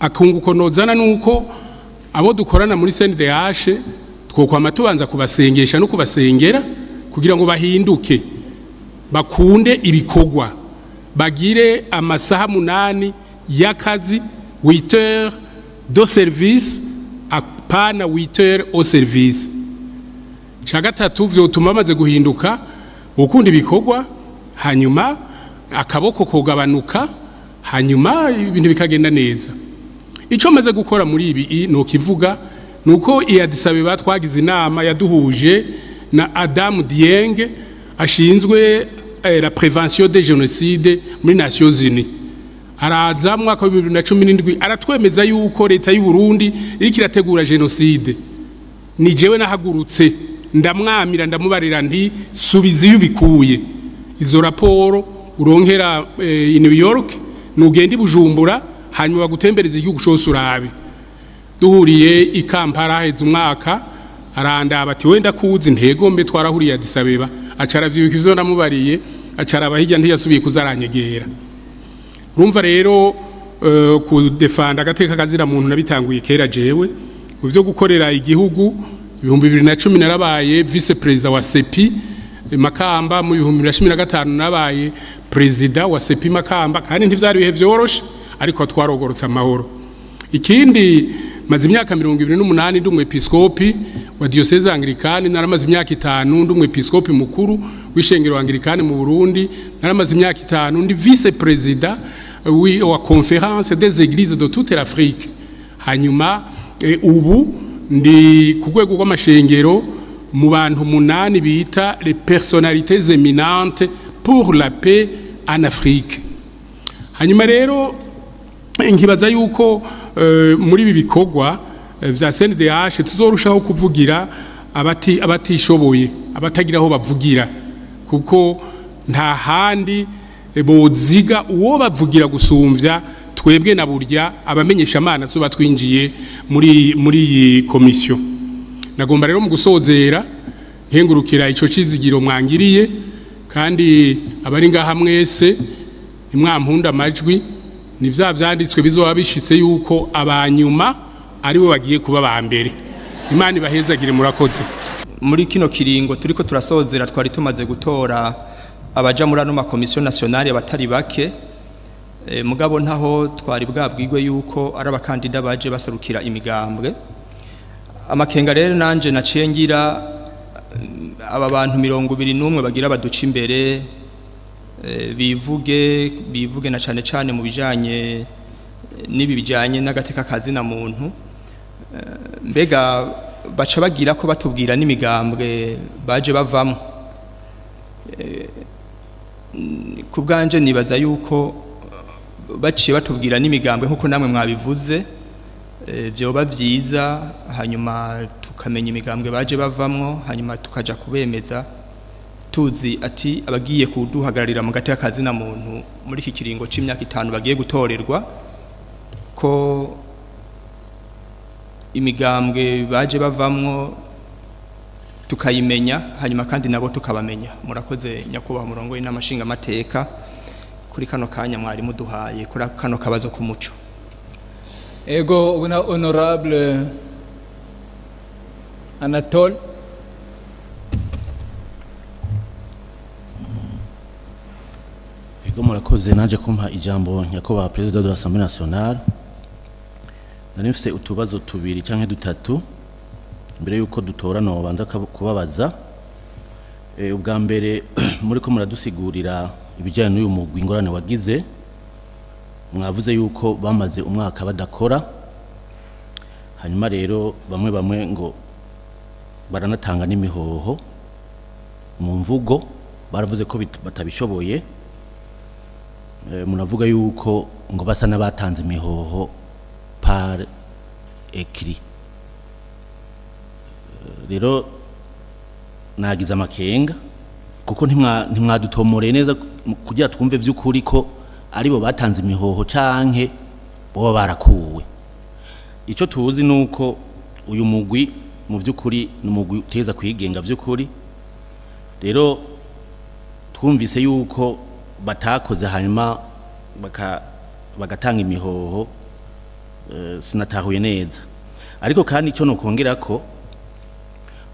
akunguko nozana nuko abo dukorana muri CNDH twokwama tubanza kubasengesha no kubasengera kugira ngo bahinduke bakunde ibikorwa bagire amasaha 8 y'akazi 8 heures de service apana 8 heures au service. Gatatu vyotuma bamaze guhinduka ukunda ibikorwa hanyuma akaboko kogabanuka hanyuma ibintu bikagenda neza. Ico maze gukora muri ibi no kivuga nuko Addis Abeba twagize inama yaduhuje na Adam Dieng ashinzwe la prévention des génocides muri Nations Unies. Araza mu mwaka wa 2017 aratwemeza yuko leta y'u Burundi iriko irategura genocide. Ni jewe nahagurutse ndamwamira ndamubarira nti subiza iyo bikuye. Izo raporo uronkera i New York nugenda Bujumbura hanyuma bagutembereza igihugu cyose urabe. Duhuriye i Kampala heze umwaka arandaba ati wenda kuzi ntegombe twarahuriye Addis Abeba acaravyibuka ivyo namubariye acaraba hirya ntiyasubiye kuzaranyegera. Urumva rero ku defanda agateka kazira muntu nabitanguye kera jewe uvyo gukorera igihugu 2010 narabaye vice president wa CEPI Makamba mu 2015 nabaye president wa CEPI Makamba kandi ntivyari bihe vyoroshe ariko twarogorotse amahoro. Ikindi maze imyaka 28 ndi umwepiskopi wa diocese anglikane naramaze imyaka 5 ndi umwepiskopi mukuru w'ishengero anglikane mu Burundi naramaze imyaka 5 ndi vice president wa conférence des églises de toute l'Afrique. Hanyuma ubu ndi ku rwego rw'amashengero mu bantu 8 bita les personnalités éminentes pour la paix en Afrique. Hanyuma rero nkibaza yuko muri ibi bikorwa vya CNDH tuzorushaho kuvugira abatishoboye abatagira aho bavugira kuko nta handi boziga uwo bavugira gusumvya twebwe na burya abamenyesha amana zo batwinjiye muri iyi komisiyo. Nagomba rero mu gusozera nkengurukira ico cizigiro mwangiriye kandi abari ngaha mwese imwampunda amajwi ni vya vyanditswe bizoba bishitse yuko abanyuma ari bo bagiye kuba ba mbere. Imana ibahezagire murakoze. Muri kino kiringo turiko turasozera twari tumaze gutora abaja muri ano makomisiyo nationale abatari bake mugabo ntaho twari bwabwirwe yuko ari abakandida baje basarukira imigambwe. Amakenga rero nanje naciye ngira aba bantu 21 bagira baduca imbere bivuge na cane mu bijanye nibi bijanye n'agateka kazi na muntu mbega baca bagira ko batubwira n'imigambwe baje bavamo. Ku bwanje nibaza yuko baciye batubwira n'imigambwe nkuko namwe mwabivuze byoba vyiza hanyuma tukamenya imigambwe baje bavamwo hanyuma tukaja kubemeza tuzi ati abagiye kuduhagararira mu gateka kazi na muntu muri iki kiringo c'imyaka 5 bagiye gutorerwa ko imigambwe baje bavamwo tukayimenya hanyuma kandi nabo tukabamenya. Murakoze nyakubaha murongo y'inamashinga amateka kuri kano kanya mwari muduhaye kuri kano kabazo ku muco. Ego una honorable Anatole. Ego murakoze naje kumpa ijambo nyakubaha president de l'Assemblée nationale. Nanifise utubazo tubiri canke dutatu mbere yuko dutora no banza kubabaza. Ubwa mbere muri ko muradusigurira ibijyanye n'uyu mugwi ingorane wagize mwavuze yuko bamaze umwaka badakora hanyuma rero bamwe ngo baranatanga n'imihoho mu mvugo baravuze ko batabishoboye. Munavuga yuko ngo basa n'abatanze imihoho par écrit. Rero nagize amakenga kuko ntimwadutomoreye neza kugira twumve vy'ukuri ko aribo batanze imihoho canke bo barakuwe. Ico tuzi nuko uyu mugwi mu vy'ukuri n'umugwi uteza kwigenga vy'ukuri. Rero twumvise yuko batakoze hanyuma bagatanga imihoho sinatahuye neza ariko kandi icyo nokongera ko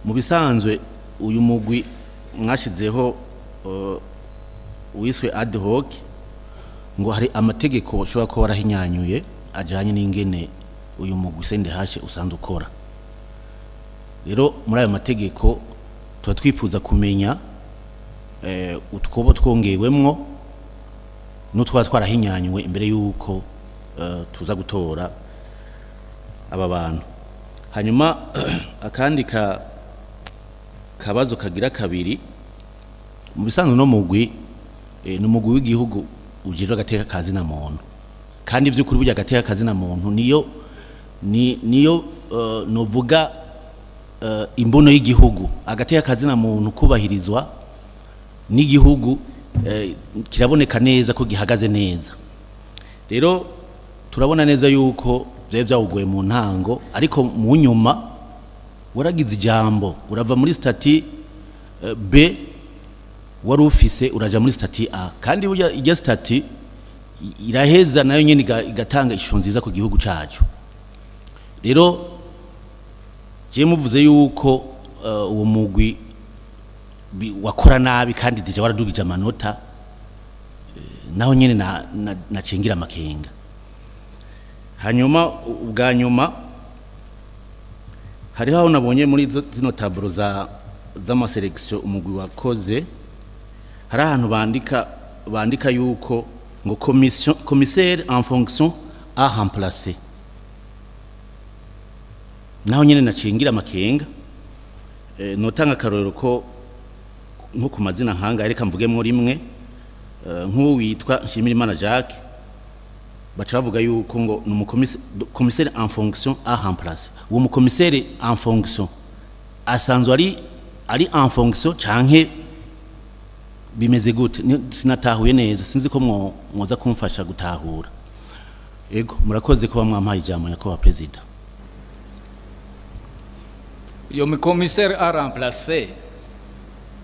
mu bisanzwe uyu mugwi mwashizeho wiswe ad hoc ngo hari amategeko ushobora kuba warahinyanyuye ajyanye n'ingene uyu mugwi CNDH usanzwe ukora rero muri ayo mategeko tuba twifuza kumenya utwobo twongewemwo n'utwa twarahinyanyuwe imbere y'uko tuza gutora aba bantu hanyuma akandi kabazo kagira kabiri mu bisanzwe no mugwi n'umugwi w'igihugu ujejwe agateka kazi na muntu kandi by'ukuri burya agateka kazi na muntu niyo novuga imbono y'igihugu agateka kazi na muntu kubahirizwa n'igihugu kiraboneka neza ko gihagaze neza rero turabona neza yuko byawugoye mu ntango ariko mu nyuma waragize ijambo urava muri stati B wari ufise uraja muri stati A kandi burya ijya stati iraheza nayo nyene igatanga ishusho nziza ku gihugu cacu rero je muvuze yuko uwo mugwi wakora nabi kandi deja waradugije amanota naho nyene nacengira amakenga hanyuma ubwa nyuma hariho nabonye muri zino taburo z'amaselection umugwi wakoze hari ahantu bandika yuko ngo commissaire en fonction a remplacé naho nyene nacengira amakenga notanga karorero ko nko ku mazina nkanga reka mvugemwo rimwe nk'uwitwa Nshimirimana Jacques baca bavuga yuko ngo commissaire en fonction a remplacé uwo mu commissaire en fonction asanzwe ari en fonction canke bimeze gute sinatahuye neza sinzi ko mwoza kumfasha gutahura ego murakoze kuba mwampaye ijambo nyakubahwa president iyo mu commissaire a remplacé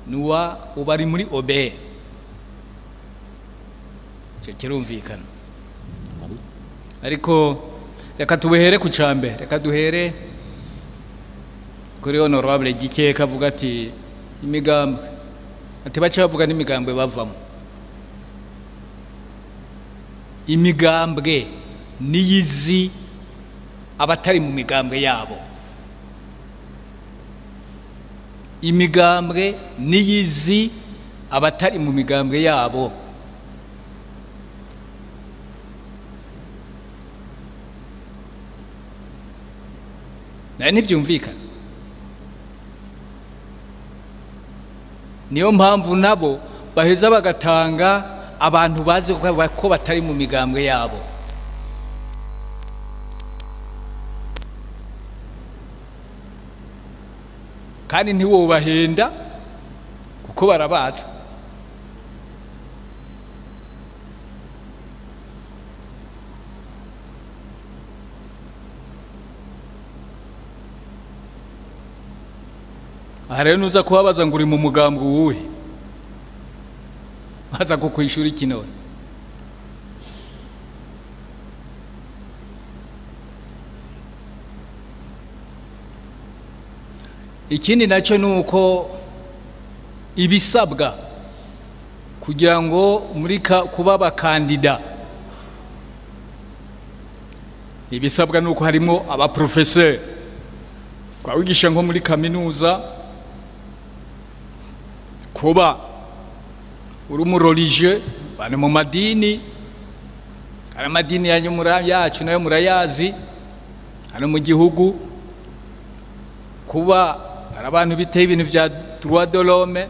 nuwa ubari muri obe kirumvikana ariko reka tubehere ku cambe reka duhere kuri honorable Gikeka avuga ati imigambwe ati bace bavuga n'imigambwe bavamo imigambwe niyizi abatari mu migambwe yabo imigambwe niyizi abatari mu migambwe yabo ntibyumvikana niyo mpamvu nabo baheza bagatanga abantu bazi ko batari mu migambwe yabo kandi ntiwobahenda kuko barabatse aha rero nuza kubabaza ngo uri mu mugambwe uwuhe baza kukwishura iki none ikindi nacyo ni uko ibisabwa kugira ngo muri kuba abakandida ibisabwa ni uko harimo abaprofeseri twawigisha nko muri kaminuza kuba uri umurorije bane mu madini hari amadini yacu nayo murayazi hano mu gihugu kuba hari abantu biteye ibintu bya droit de l'homme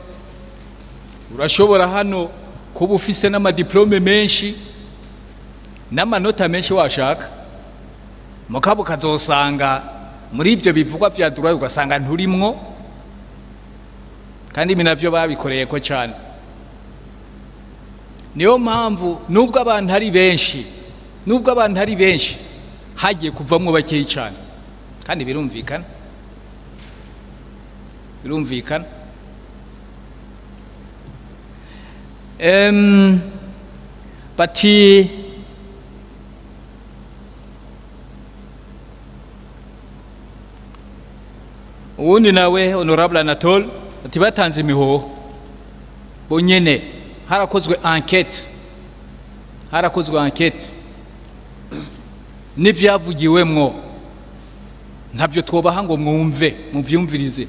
urashobora hano kuba ufise n'amadiplome menshi n'amanota menshi washaka mukabo ukazosanga muri ibyo bivugwa bya droit ugasanga nturimwo kandi ibi nabyo babikoreye ko cyane niyo mpamvu nubwo abantu ari benshi hagiye kuvamwo bakeyi cyane kandi birumvikana bati uwundi nawe honorable Anatole ati batanze imihoho bonyene harakozwe enquête n'ivyavugiwemwo ntabyo twobaha ngo mwumve muvyumvirize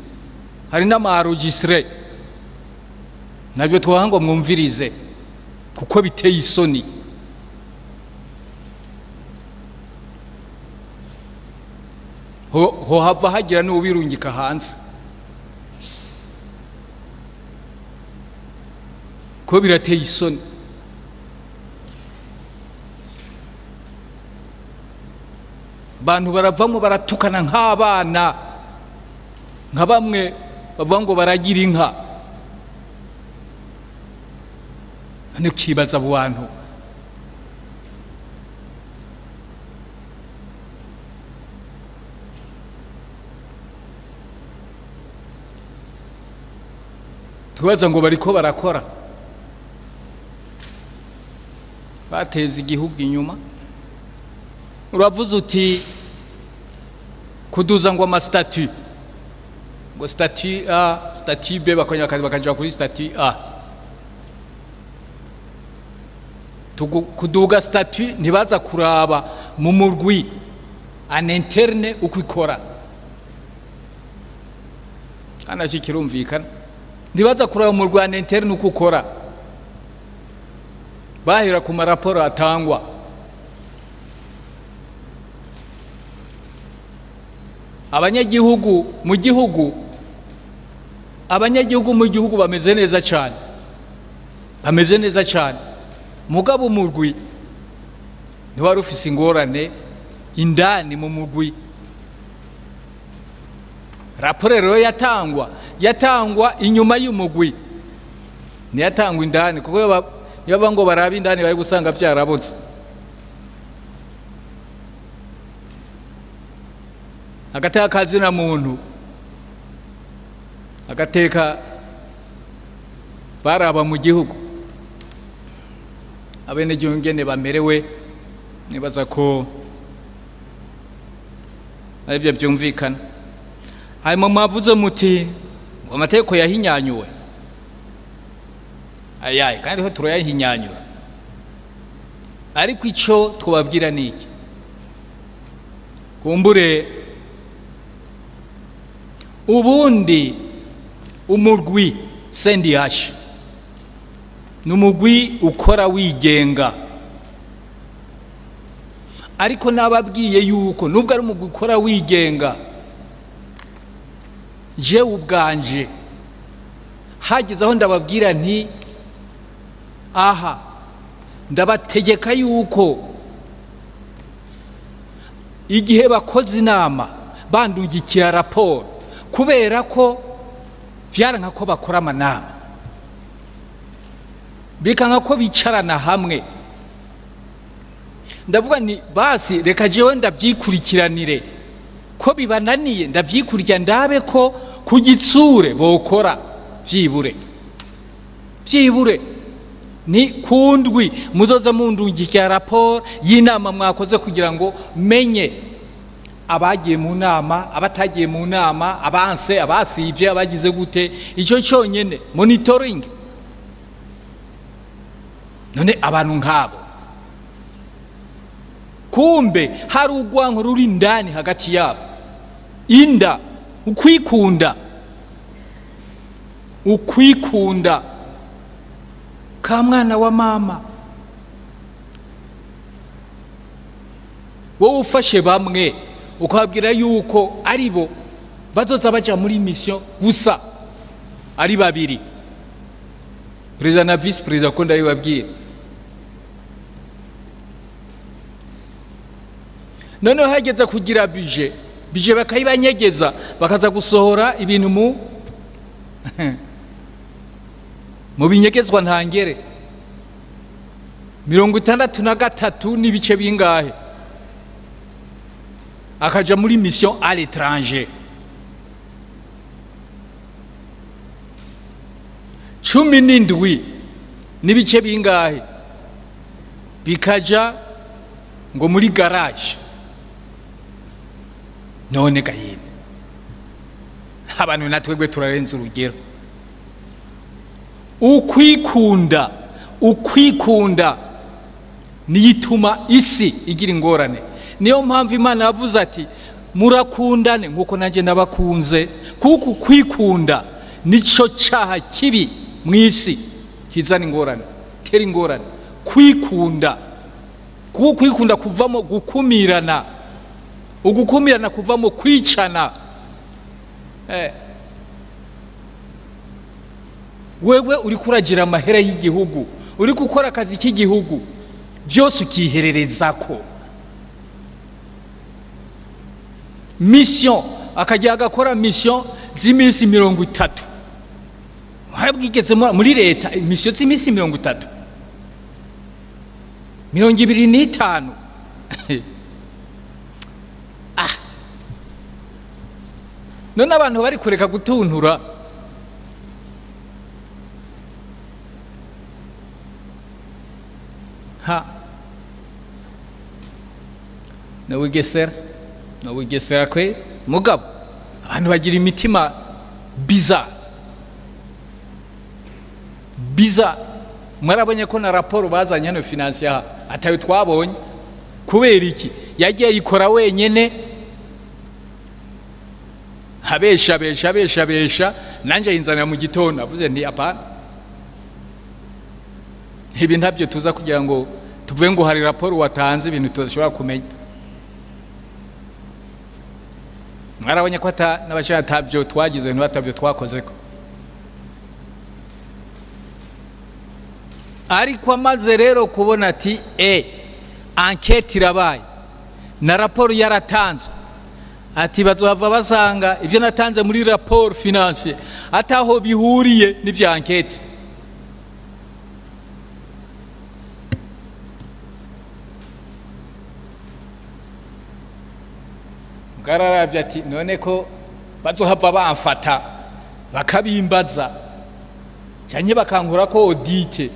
hari n'amaregistre nabyo twobaha ngo mwumvirize kuko biteye isoni ho hava hagira n'ubirungika hanze ko birateye isoni bantu baravamo baratukana nk'abana nka bamwe bavuga ngo baragira inka ntikibaza abo bantu tubaza ngo bariko barakora bateza igihugu inyuma uravuze uti kuduza ngo statut ngo statut A statut B bakajya kuri statut A kuduga statut ntibaza kuraba mu murwi an interne uko ikora kana kirumvikana ntibaza kuraba mu murwi an interne uko ukora bahera ku maraporo atangwa abanyagihugu mu gihugu bameze neza cyane mugabo umurwi ntiwari ufise ingorane indani mu murwi raporo rero yatangwa inyuma y'umurwi ntiyatangwa indani kuko yaba ngo barabe indani bari gusanga byarabotse agateka kazina muntu agateka baraba mu gihugu abene gihugu bamerewe nibaza ko aribyo byumvikana hanyuma mwavuze muti ngo amategeko yahinyanyuwe ayaye kandi ho turayahinyanyura ariko ico twababwira niki kumbure ubundi umurwi CNDH numugwi ukora wigenga ariko nababwiye yuko nubwo ari umugwi ukora wigenga je ubwanje hageze aho ndababwira nti aha ndabategeka yuko igihe bakoze inama bandungikira raporo kubera ko vyaranka ko bakora amanama bikanka ko bicarana hamwe ndavuga ni basi reka jewe ndavyikurikiranire ko bibananiye ndavyikurikira ndabe ko ku gitsure bokora vyibure ni kundwi muzoza mundungikira raporo y'inama mwakoze kugira ngo menye abagiye mu nama abatagiye mu nama abanse abasivye abagize gute ico cyonyene monitoring none abantu nkabo kumbe hari ugwanko ruri ndani hagati yabo inda ukwikunda ka mwana wa mama wowe ufashe bamwe ukabwira yuko aribo bazoza baja muri mission gusa ari babiri president na vice president ko ndabibabwira none hageze kugira budget bakayibanyegeza bakaza gusohora ibintu mu binyegezwa ntangere 63 n'ibice bingahe akaja muri mission à l'étranger 17 n'ibice bingahe bikaja ngo muri garage none gahini abantu natwebwe turarenza urugero. Ukwikunda niyituma isi igira ingorane. Niyo mpamvu Imana yavuze ati murakundane nkuko nanjye nabakunze, kuko kwikunda nico cyaha kibi mu isi kizana ingorane, tera ingorane. Kwikunda kuvamo gukumirana, ugukumirana kuvamo kwicana. Wewe uri kuragira amahera y'igihugu, uri gukora akazi k'igihugu, byose ukihererezako. Mission akajya agakora mission z'iminsi 30. Harabwigeze muri leta mission z'iminsi 30. 25. None abantu bari kureka gutuntura. Nawigesera kwe mugabo abantu bagira imitima biza. Mwarabonye ko na raporo bazanye no financier atayo twabonye. Kubera iki? Yagiye yikora wenyene, habesha nanje yinzanira mu gitondo avuze ndi apana. Ibi ntabyo tuza kugira ngo tuvuge ngo hari raporo watanze ibintu tudashobora kumenya. Mwarabonye ko n'abashaka tabyo twagize n'abatabyo twakoze ko. Ariko amaze rero kubona ati enquête irabaye na raporo yaratanzwe, ati bazohava basanga ibyo natanze muri raporo financier ataho bihuriye n'ibya enquête. Bwararabye ati none ko bazohava bamfata bakabimbaza cyanye bakankura ko audite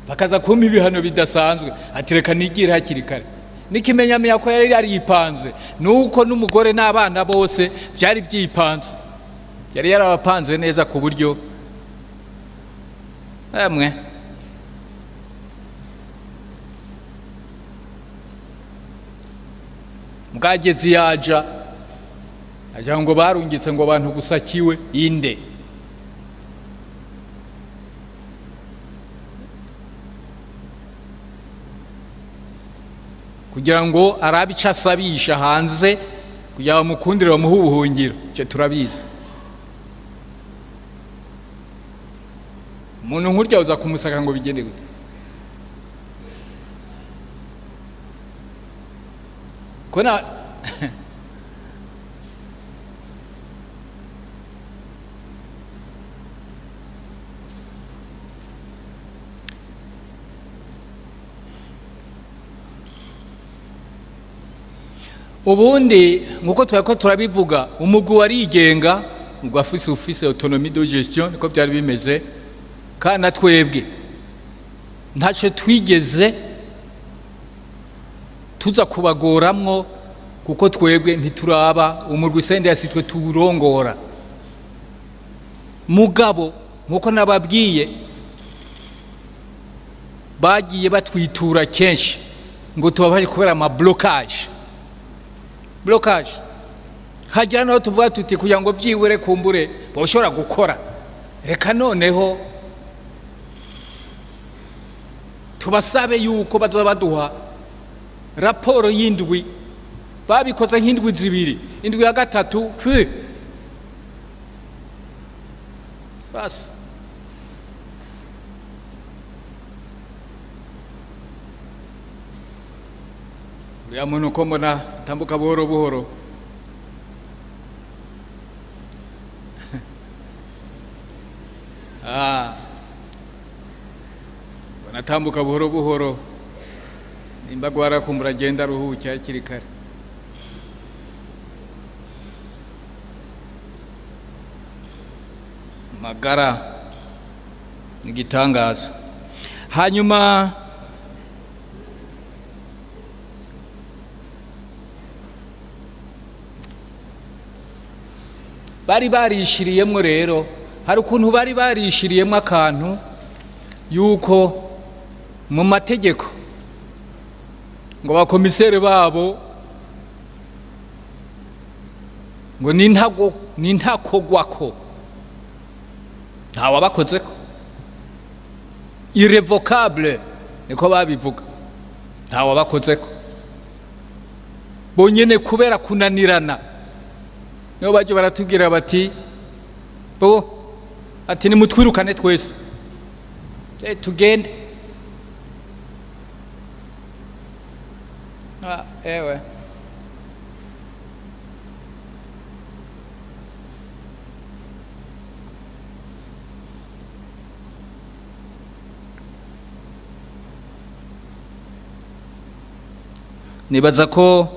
bakaza kumpa ibihano bidasanzwe, ati reka nigire hakiri kare. Nikimenyamenya ko yari yaripanze nuko n'umugore n'abana bose byari byipanze, yari yarabapanze neza ku buryo Mugagezi yaja aja ngo barungitse ngo abantu gusakiwe inde. Kugira ngo arabica asabisha hanze kugira bamukundire bamuhe ubuhungiro, cyo turabizi. Umuntu nkurya uza kumusaka ngo bigende gute? Kona ubundi nkuko twako turabivuga, umugwi warigenga, umugwi ufise autonomie de gestion, niko byari bimeze. Kana twebwe ntacyo twigeze tuza kubagoramwo, kuko twebwe ntituraba umurwi sende yasitwe turongora. Mugabo nkuko nababwiye bagiye batwitura kenshi ngo tubabaje kubera ama blocage. Hajya naho tuvuga tuti kugira ngo byibure kumbure boshobora gukora, reka noneho tubasabe yuko bazoba baduha raporo y'indwi. Babikoze nk'indwi zibiri, indwi ya gatatu basi uriya muntu uko mbona tambuka buhoro buhoro. Banatambuka buhoro buhoro, nimba gwara kumbura agenda aruhuke hakiri kare. Magara igitangaza. Hanyuma bari barishiriyemwo rero hari ukuntu bari barishiriyemwo akantu yuko mu mategeko ngo bakomisere babo ngo nintakogwako ntawabakozeko irrevocable niko babivuga ntawabakozeko bonyene kubera kunanirana niyo baje baratubwira bati bo ati nimutwirukane twese tugende ewe nibaza ko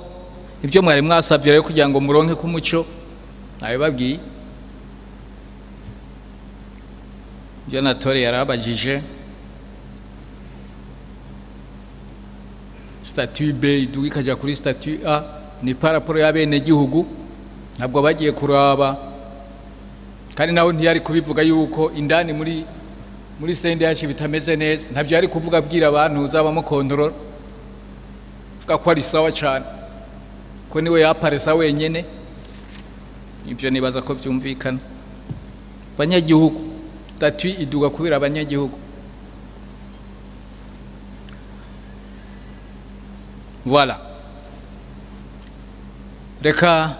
ibyo mwari mwasabye rero kugira ngo muronke ku muco nabibabwiye ibyo Natore yarabajije statut B iduga ikajya kuri statut A ni paraporo y'abene gihugu ntabwo bagiye kuraba kandi nawe ntiyari kubivuga yuko indani muri CNDH bitameze neza ntabyo yari kuvuga abwira abantu uzabamo kontrol vuga ko ari sawa cyane ko niwe yaparesa wenyene ibyo nibaza ko byumvikana abanyagihugu statut iduga kubira abanyagihugu voilà reka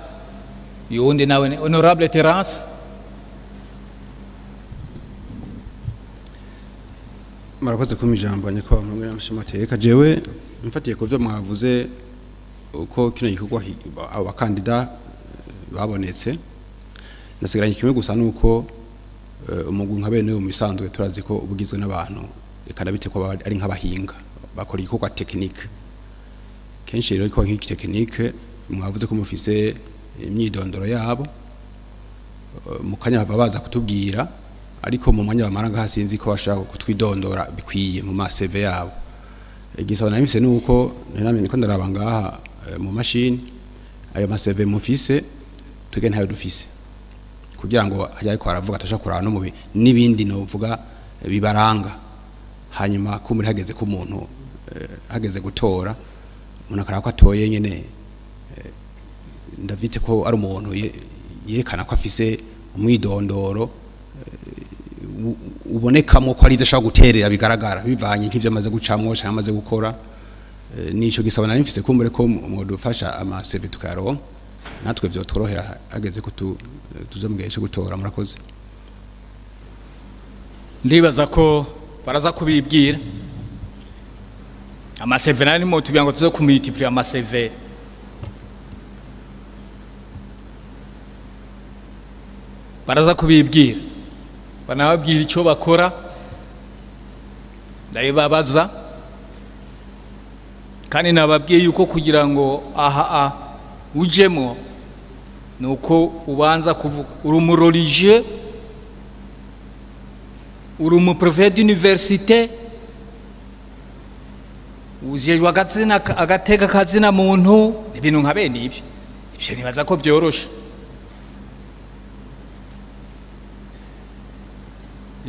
yundi nawe ni honorable Terence murakoze kuma ijambo nyako mwamwe n'amashimateka jewe mfatiye ku byo mwavuze uko kino gikorwa abakandida babonetse nasigaranye kimwe gusa nuko umugwi nka bene mu bisanzwe turazi ko ubugizwe n'abantu reka nabite ko ari nk'abahinga bakora igikorwa technique kenshi rero ko nk'iki technique mwavuze ko mufise imyidondoro yabo mukanya babaza kutubwira ariko mu mwanya bamaranga hasinzi ko bashaka kutwidondora bikwiye mu ma CV yabo igisaba namise nuko namenye niko ndaraba ngaha mu machine ayo ma CV mufise tuge ntayo dufise kugira ngo hajya ko aravuga atashakura no mubi nibindi no vuga bibaranga hanyuma ko muri hageze ku muntu hageze gutora umuntu akara ko atoye nyene ndavite ko ari umuntu yerekana ko afise umwidondoro ubonekamo ko ari byo ashaka guterera bigaragara bivanye nk'ivyo amaze gucamwo cyangwa amaze gukora nico gisaba nari mfise kumbure ko mwodufasha ama CV tukaronka natwe byo tworohera ageze ko tuze mu gihe cyo gutora murakoze ndibaza ko baraza kubibwira ama CV nani mo tubyango tuze kumultiplia ama CV baraza kubibwira banababwira icyo bakora ndayibabaza kandi nababwiye yuko kugira ngo aha ujemo nuko ubanza kuvuga uri umurorije uri umuprofete d'université ujejwe agateka kazina muntu ibintu nka bene ibyo nibaza ko byoroshe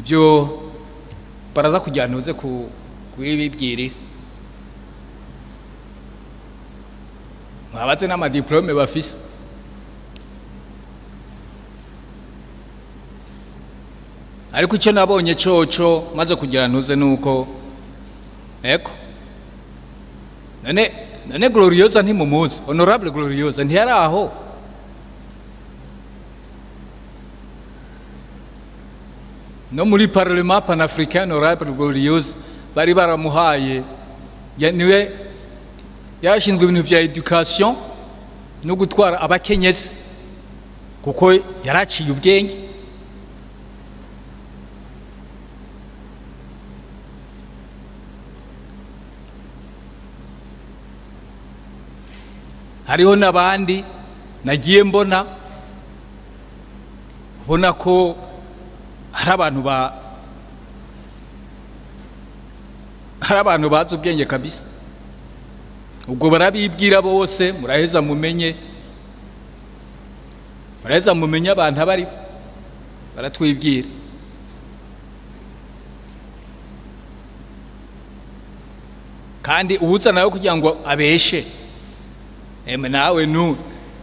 ibyo baraza kujyana uze kubibwira mwabatse n'amadiplome bafise ariko icyo nabonye coco maze kugira ntuze nuko eko none Gloriosa ntimumuzi honorable Gloriosa ntiyari aho no muri parlement panafricain honorable Gloriosa bari baramuhaye niwe yashinzwe ibintu bya education no gutwara abakenyezi kuko yaraciye ubwenge hariho nabandi nagiye mbona ko hari abantu bazi ubwenge kabisa ubwo barabibwira bose muraheza mumenye muraheza mumenye abantu abari baratwibwira. Kandi ubuza nawe kugira ngo abeshe nawe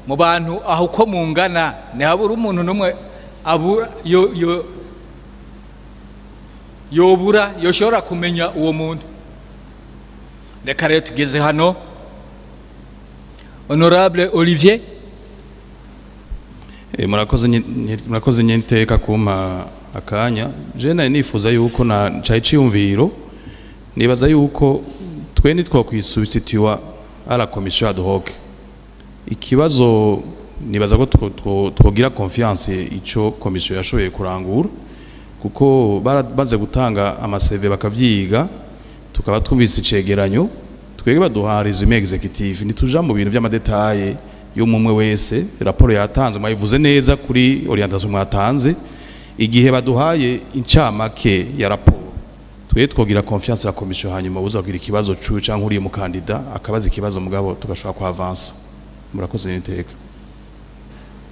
mu bantu aho uko mungana ntihabura umuntu n'umwe abura yobura yoshobora kumenya uwo muntu. Reka rero tugeze hano. Honorable Olivier. Murakoze nyenteka kumpa akanya. Je nari nifuza yuko na cayi ciyumviro nibaza yuko twe nitwa kwisubstituwa ala commission ad hoc. Ikibazo nibaza ko twogira confiance ico commission yashoboye kurangura kuko barabanze gutanga amaseve bakavyiga tukaba twumvise icegeranyo twege baduha resume executive nituja mu bintu by'amadetaye y'umumwe wese. Raporo yatanze mwayivuze neza kuri orientation mwatanze. Igihe baduhaye incamake ya raporo twe twogira confiance la commission hanyuma uzagira ikibazo canke uri mu kandida akabaza ikibazo mugabo tugashaka ku avance. Murakoze niteka.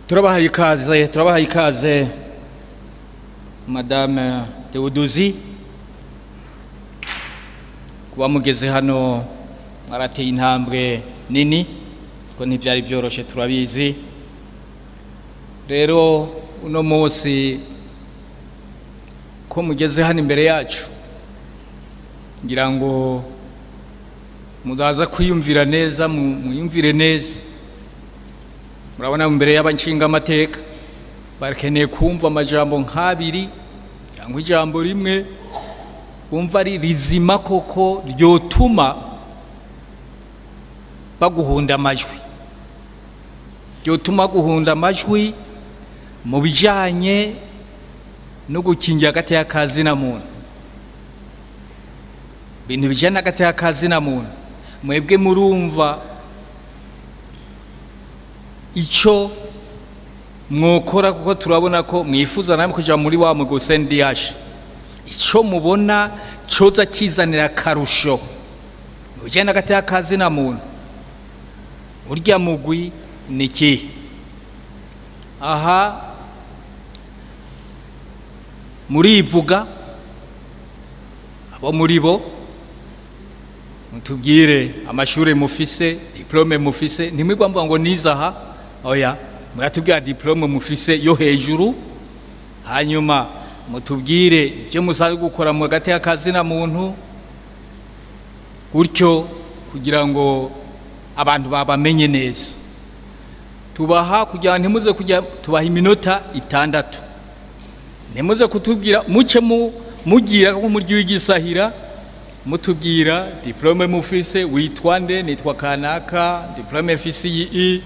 Turabahaye ikaze Madame Theodosie kuba mugeze hano mwarateye intambwe nini ko ntibyari byoroshe turabizi. Rero uno munsi ko mugeze hano imbere yacu ngira ngo mudaza kwiyumvira neza muyumvire neza. Murabona imbere y'abanshinga amateka barakeneye kumva amajambo nk'abiri cyangwa ijambo rimwe bumva ari rizima koko ryotuma baguhunda amajwi, ryotuma guhunda amajwi mu bijanye no gukingira hagati y'akazi na muntu. Bintu bijanye hagati y'akazi na muntu mwebwe murumva ico mwokora kuko turabona ko mwifuza namwe kuja muri wa mugo CNDH. Ico mubona coza kizanira karusho bijanye hagati y'akazi na muntu urya mugwi niki? Aha murivuga abo muri bo mutubwire amashure mufise, diplome mufise. Ntimwigwa ngo nizaha oya, muratubwira diplome mufise yo hejuru, hanyuma mutubwire ibyo musanzwe gukora mu hagati y'akazi na muntu, gutyo kugira ngo abantu babamenye neza. Tubaha kugira ntimuze kujya tubaha iminota 6. Ntimuze kutubwira muce mugira ko muri w'igisahira mutubwira diplome mufise, witwa nde, nitwa kanaka, diplome mfise iyi,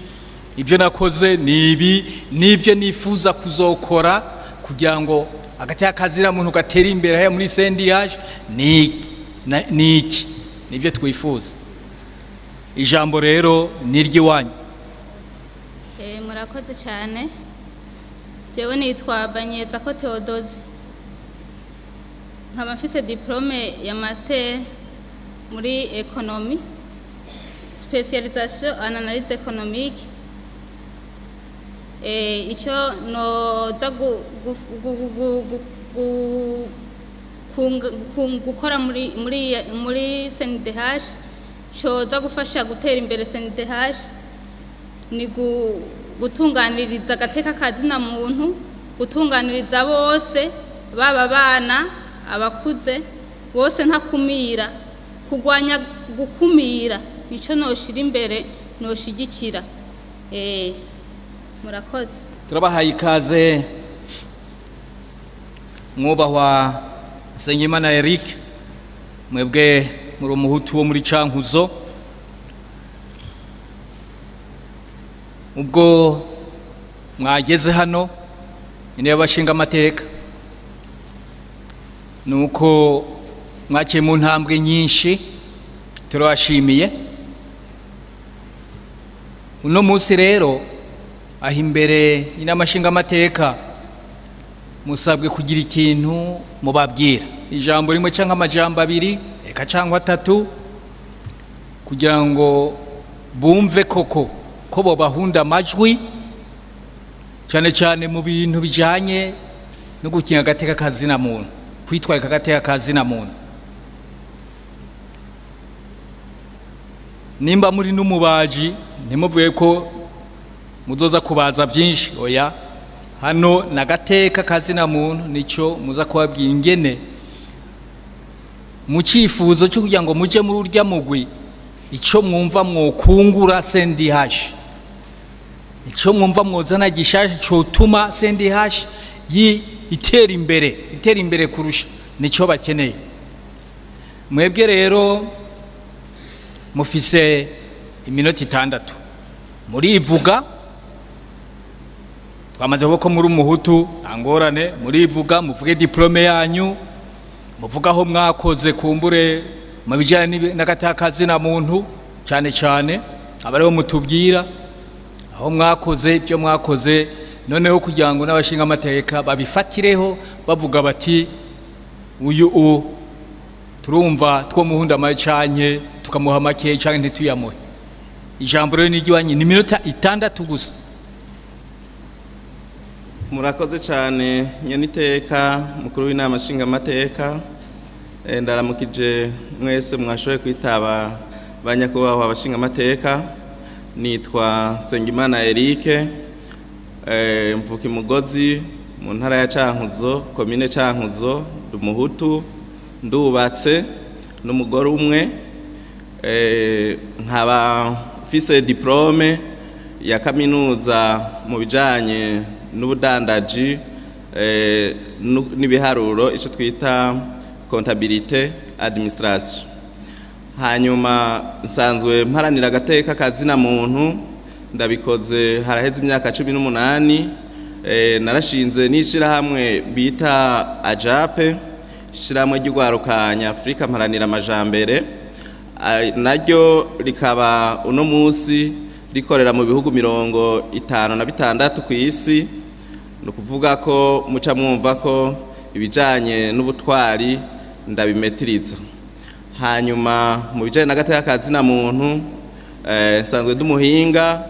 ibyo nakoze nibi, nibyo nifuza kuzokora kugira ngo hagati y'akazi na muntu gatera imbere haya muri CNDH niki nibyo twifuza. Ijambo rero niryiwanyu. Murakoze cyane. Jewe nitwa Banyeza ko Theodosie, nkaba mfise diplome ya master muri economy, spécialisation en analyse économique. Icyo noza gukora muri CNDH coza gufasha gutera imbere CNDH ni gutunganiriza agateka kazi na muntu, gutunganiriza bose, baba bana abakuze bose ntakumira, kugwanya gukumira nico noshira imbere noshigikira. Murakoze. Turabahaye ikaze mwubahwa Nsengimana Eric, mwebwe muri umuhutu wo muri Cankuzo. Ubwo mwageze hano intebe bashinga amateka nuko mwakiye mu ntambwe nyinshi, turabashimiye. Uno munsi rero aho imbere y'inamashinga amateka musabwe kugira ikintu mubabwira, ijambo rimwe cyangwa amajambo abiri eka cyangwa 3, kugira ngo bumve koko ko bo bahunda amajwi cyane cyane mu bintu bijanye no gukinga agateka kazina muntu, kwitwarika agateka kazina muntu. Nimba muri n'umubaji ntimuvuye ko muzoza kubaza byinshi, oya, hano nagateka kazina muntu nico muza kubabwira ingene mu cyifuzo cyo kugira ngo muje muri urya mugwi ico mwumva mwokungura CNDH, ico mwumva mwozana gishasha cyotuma CNDH itera imbere kurusha nico bakeneye. Mwebwe rero mufise iminota 6 murivuga, twamaze ko muri umuhutu angorane, murivuga muvuge diplome yanyu, muvuga aho mwakoze kumbure mu bijyanye n'agateka kazina muntu, cyane cyane abariho mutubwira aho mwakoze ibyo mwakoze, noneho kugira ngo n'abashinga amateka babifatireho bavuga bati uyu turumva two muhunda amacanye tukamuha make cyangwa ntituyamuhe. Ijambo rero n'igiwanyi ni minota 6 gusa. Murakoze cyane nyeniteka mukuru w'inama nshinga amateka, ndaramukije mwese mwashoboye kwitaba banyakubahwa abashinga amateka. Nitwa Sengimana Eric, mvuka Imugozi mu ntara ya Cankuzo, komine Cankuzo, ndumuhutu, ndubatse n'umugore umwe, nkaba mfise diplome ya kaminuza mu bijanye n'ubudandaji n'ibiharuro, ico twita comptabilité administration. Hanyuma nsanzwe mparanira agateka kazina muntu, ndabikoze haraheze imyaka 18. Narashinze n'ishirahamwe bita AJAPE, ishirahamwe ry'ugwarukanya Afrika mparanira amajambere, naryo rikaba uno munsi rikorera mu bihugu 56 ku isi. No kuvuga ko muca mwumva ko ibijanye n'ubutwari ndabimetiriza. Hanyuma mu bijanye n'agateka kazina muntu, sanzwe ndumuhinga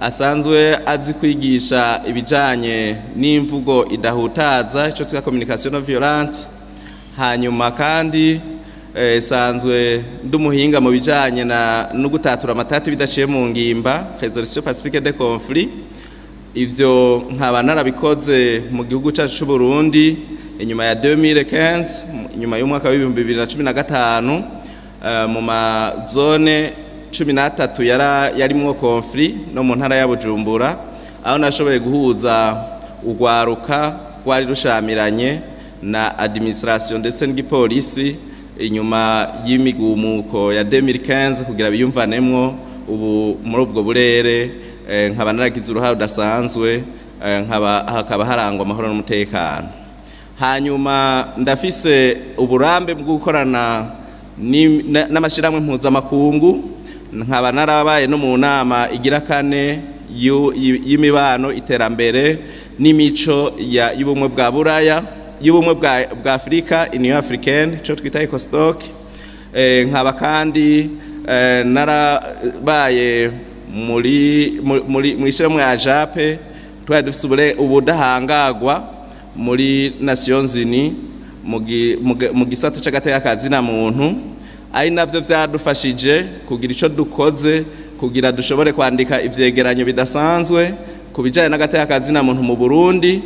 asanzwe azi kwigisha ibijanye n'imvugo idahutaza, ico twita communication non violente. Hanyuma kandi sanzwe ndumuhinga mu bijanye no gutatura amatati bidaciye mu ngimba, résolution pacifique des conflits. Ivyo nkaba narabikoze mu gihugu cyacu cy'u Burundi inyuma ya 2015, inyuma y'umwaka wa 2015, mu mazone 13 yarimwo conflit no mu ntara ya Bujumbura, aho nashoboye guhuza ugwaruka rwari rushamiranye na administration ndetse n'igipolisi inyuma y'imigumuko ya 2015 kugira biyumvanemwo ubu muri ubwo burere. Nkaba naragize uruhare udasanzwe, hakaba harangwa amahoro n'umutekano. Hanyuma ndafise uburambe bwo gukorana n'amashyirahamwe mpuzamakungu, nkaba narabaye no mu nama igira 4 y'imibano, iterambere n'imico y'ubumwe bwa Buraya, y'ubumwe bwa Afrika, Union Africaine, cyo twita ECOSOC. Nkaba kandi narabaye muri ishyirahamwe ya AJAPE, twari dufise ubudahangagwa muri Nations Unies mu gisata cy'agateka kazina muntu, ari navyo vyadufashije kugira ico dukoze kugira dushobore kwandika ivyegeranyo bidasanzwe ku bijanye n'agateka kazina muntu mu Burundi,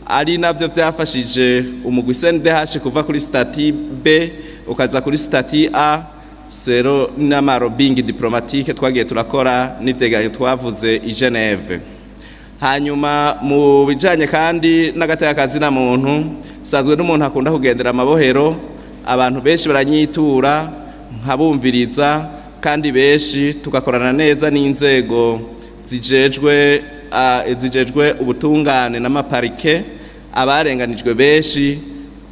ari navyo vyafashije umugwi CNDH kuva kuri stati B ukaza kuri stati A, sero n'amarobing diplomatique twagiye turakora n'ivyegeranyo twavuze i Geneve. Hanyuma mu bijanye kandi n'agateka kazina muntu, sanzwe n'umuntu akunda kugendera amabohero, abantu benshi baranyitura nkabumviriza, kandi benshi tugakorana neza n'inzego zijejwe ubutungane n'amaparike, abarenganijwe benshi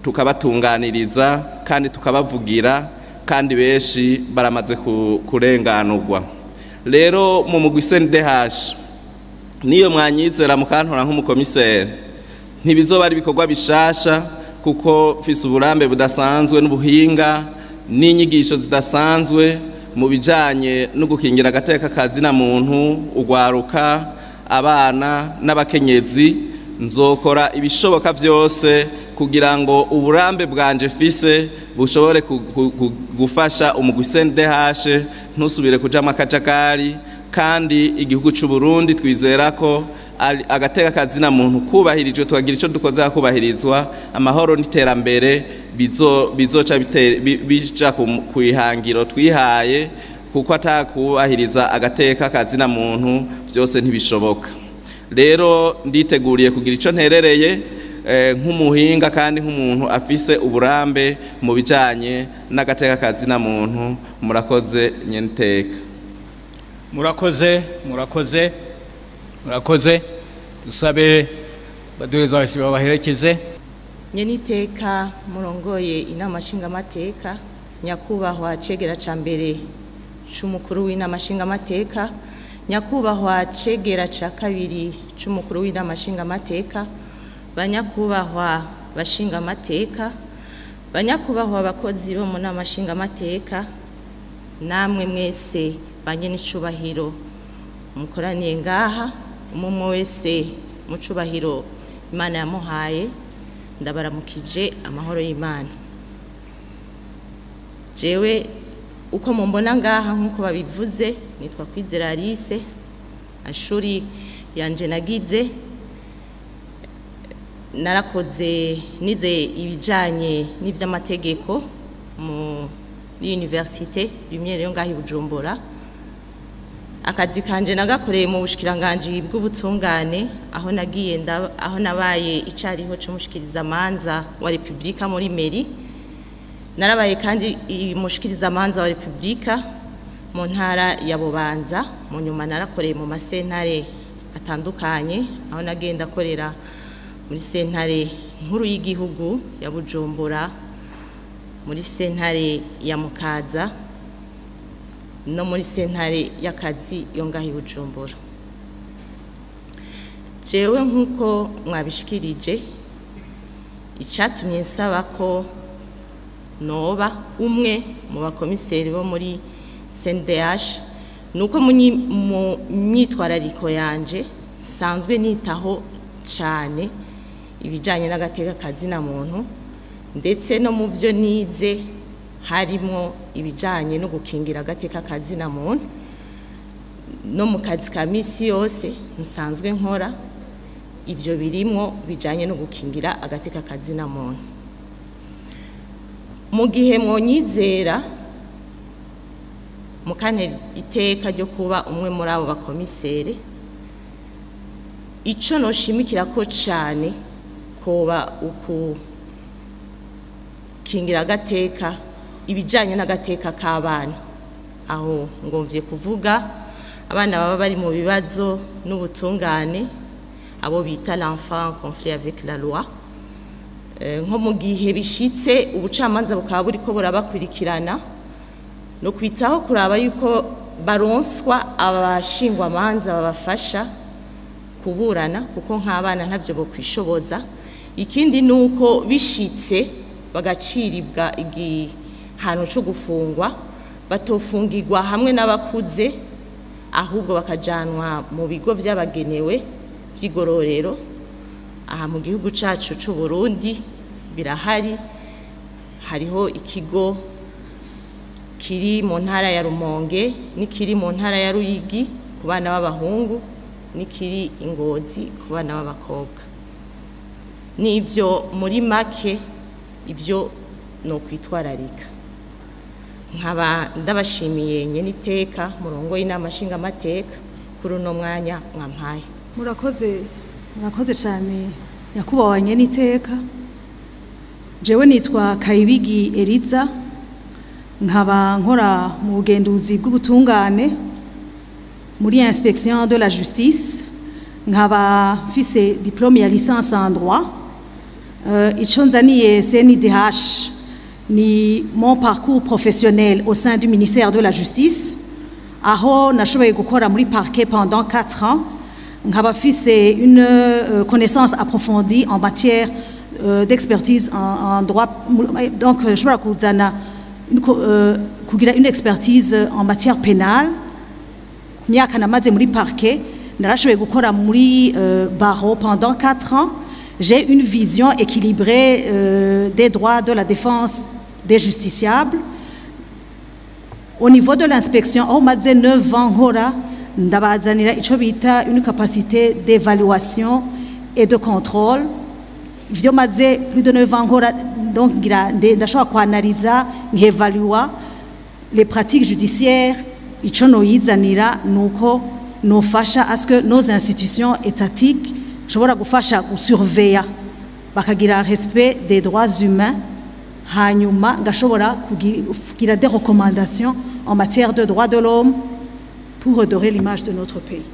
tukabatunganiriza kandi tukabavugira, kandi benshi baramaze kurenganurwa. Rero mu mugwi CNDH niyo mwanyizera mukantora nk'umukomiseri, ntibizoba ari ibikorwa bishasha, kuko mfise uburambe budasanzwe n'ubuhinga n'inyigisho zidasanzwe mu bijanye no gukingira agateka kazina muntu, ugwaruka, abana n'abakenyezi nzokora ibishoboka byose kugira ngo uburambe bwanje fise bushobore gufasha umugwi CNDH ntusubire kujama akajagari kandi igihugu cy'u Burundi twizera ko agateka kazina muntu kubahirijwe tukagira ico dukoze kubahirizwa amahoro n'iterambere bizoca bija ku ihangiro twihaye kuko atakubahiriza agateka kazina muntu byose ntibishoboka. Rero nditeguriye kugira ico nterereye nk'umuhinga kandi nk'umuntu afise uburambe mu bijanye n'agateka kazina muntu. Murakoze nyeniteka. Murakoze dusabe baduheza abasiba baherekeze. Nyeniteka murongoye inama nshingamateka, nyakubahwa cegera ca mbere c'umukuru w'inama nshingamateka, nyakubahwa cegera ca kabiri c'umukuru w'inama nshingamateka, banyakubahwa bashingamateka, banyakubahwa abakozi bo mu nama nshingamateka, namwe mwese banye n'icubahiro mukoraniye ngaha, umwe wese mu cubahiro Imana yamuhaye, ndabaramukije amahoro y'Imana. Jewe uko mumbona ngaha nkuko babivuze, nitwa Kwizera Alice, ashuri yanje nagize narakoze nize ibijanye n'ivy'amategeko muri Université Lumière yo ngahi Bujumbura. Akazi kanje nagakoreye mu bushikiranganje bw'ubutungane aho nagiye aho nabaye icariho c'umushikiriza manza wa Republika muri meri. Narabaye kandi umushikiriza manza wa Republika mu ntara ya Bubanza. Mu nyuma narakoreye mu masentare atandukanye aho nagenda korera muri sentare nkuru y'igihugu ya Bujumbura, muri sentare ya Mukaza no muri sentare y'akazi yo ngahi Bujumbura. Jewe nkuko mwabishikirije, icatumye nsaba ko noba umwe mu bakomiseri bo muri CNDH nuko mu myitwarariko yanje sanzwe nitaho cyane ibijanye n'agateka kazina muntu, ndetse no mu byo nize harimo ibijanye no gukingira agateka kazina muntu. No mu kazi ka misi yose nsanzwe nkora ivyo birimo bijanye no gukingira agateka kazina muntu. Mu gihe mwonyizera mukane iteka ryo kuba umwe muri abo bakomisere, ico noshimikira ko cyane koba kingira agateka ibijanye n'agateka k'abana. Aho ngomvye kuvuga abana baba bari mu bibazo n'ubutungane, abo bita l'enfant conflit avec la loi. Nko mu gihe bishitse ubucamanza bukaba buriko burabakurikirana no kwitaho kuraba yuko baronswa abashingwa manza babafasha kuburana, kuko nk'abana ntavyo bo kwishoboza. Ikindi nuko bishitse bagaciribwa igihano cyo gufungwa, batofungirwa hamwe n'abakuze, ahubwo bakajanwa mu bigo by'abagenewe by'igororero. Aha mu gihugu cacu c'u Burundi birahari, hariho ikigo kiri mu ntara ya Rumonge n'ikiri mu ntara ya Ruyigi ku bana b'abahungu n'ikiri Ingozi ku bana b'abakobwa. Nivyo muri make ivyo no kwitwararika. Nkaba ndabashimiye nyeniteka murongo y'inama nshingamateka kuri uno mwanya mwampaye. Murakoze cyane nyakubahwa nyeniteka. Jewe nitwa Kayibigi Eliza, nkaba nkora mu bugenduzi bw'ubutungane muri inspection de la justice, nkaba mfise diplôme ya licence en droit. Ico nzaniye CNDH ni mon parcours professionnel au sein du ministère de la justice, aho nashoboye gukora muri parquet pendant 4 ans. Nkaba mfise une connaissance approfondie en matière d'expertise en droit, donc je vais kuzana kugira une expertise en matière pénale. Myaka namaze muri parquet narashoboye gukora muri barreau pendant 4 ans. J'ai une vision équilibrée des droits de la défense des justiciables. Au niveau de l'inspection, on m'a dit 9 ans nkora ndabazanira ico bita une capacité d'évaluation et de contrôle. Ivyo maze plus de 9 ans nkora, donc ndashobora kuanaliza nkevalua les pratiques judiciaires. Ico noyizanira nuko nofasha à ce que nos institutions étatiques shobora gufasha gusurveiller bakagira respect des droits humains, hanyuma ngashobora kugira des recommandations en matière de droits de l'homme pour redorer l'image de notre pays.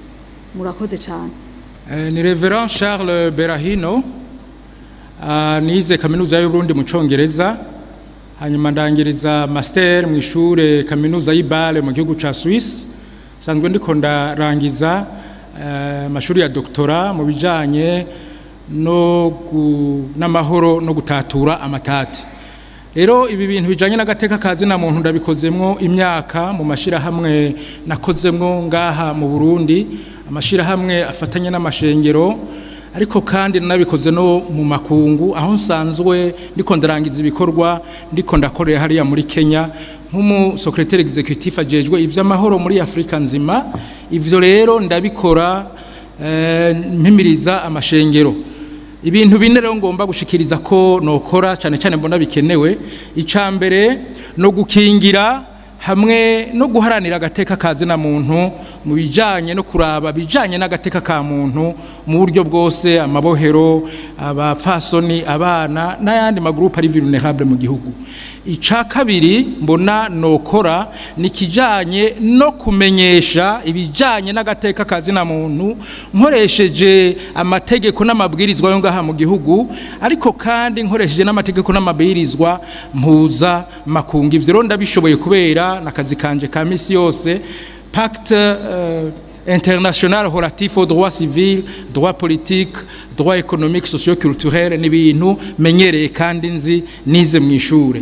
Murakoze cyane. Ni Reverend Charles Berahino, nize kaminuza y'u Burundi mu Congereza, hanyuma ndangiriza master mu ishure kaminuza y'Ibale mu gihugu ca Suisse. Sanzwe ndiko ndarangiza amashuri ya doctorat mu bijanye n'amahoro no gutatura amatati. Rero ibi bintu bijanye n'agateka kazi na muntu ndabikozemwo imyaka mu mashira hamwe nakozemwo ngaha mu Burundi, amashira hamwe afatanye n'amashengero, ariko kandi nabikoze no mu makungu aho nsanzwe ndiko ndarangiza ibikorwa ndiko ndakorera hariya muri Kenya nk'umu secrétaire exécutif ajejwe ivy'amahoro muri Afrika nzima. Ivyo rero ndabikora mpimiriza amashengero. Ibintu bine rero ngomba gushikiriza ko nokora cyane cyane mbona bikenewe. Icambere no gukingira hamwe no guharanira agateka kazi na muntu mu bijanye no kuraba bijanye n'agateka ka muntu mu buryo bwose, amabohero, abapfasoni, abana n'ayandi magroupe ari vulnerable mu gihugu. Ica kabiri mbona nokora ni kijanye no kumenyesha ibijanye n'agateka kazi na muntu nkoresheje amategeko n'amabwirizwa yo ngaha mu gihugu, ariko kandi nkoresheje n'amategeko n'amabwirizwa mpuza makungu. Ivyo rero ndabishoboye kubera nakazi kanje ka misi yose. Pacte international relatif aux droits civils, droits politiques, droits économiques, socio-culturels n'ibintu menyereye kandi nzi nize mu ishure.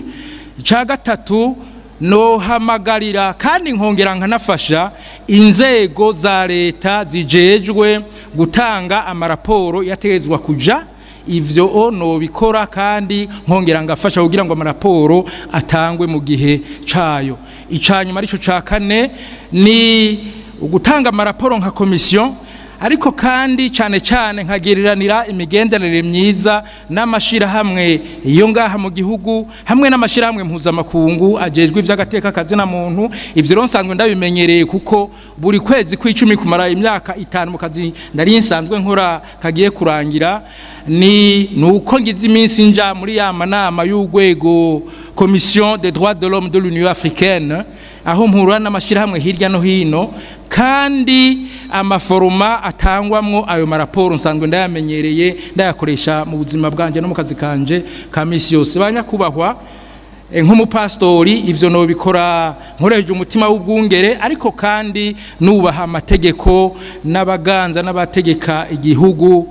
Ica gatatu no hamagarira kandi nkongera nkanafasha inzego za leta zijejwe gutanga amaraporo yategezwa kuja. Ivyo no bikora kandi nkongera ngafasha kugira ngo amaraporo atangwe mu gihe cayo. Icanyuma arico ca kane ni ugutanga amaraporo nka commission, ariko kandi cyane cyane nkagiriranira imigenderanire myiza n'amashira hamwe iyo ngaha mu gihugu hamwe n'amashira hamwe mpuzamakungu ajejwe ivy'agateka kazi na muntu. Ivyo rero nsanzwe ndabimenyereye kuko buri kwezi kw'icumi kumara imyaka 5 mu kazi ndari nsanzwe nkora kagiye kurangira nuko ngize iminsi nja muri ya manama y'urwego Commission des droits de l'homme de l'Union africaine, aho mpura n'amashira hamwe hirya no hino, kandi amaforoma atangwamwo ayo maraporo nsanzwe ndayamenyereye ndayakoresha mu buzima bwanje no mu kazi kanje ka misi yose. Banyakubahwa, nk'umupastori ivyo no bikora nkoresheje umutima w'ubwungere, ariko kandi nubaha amategeko n'abaganza n'abategeka igihugu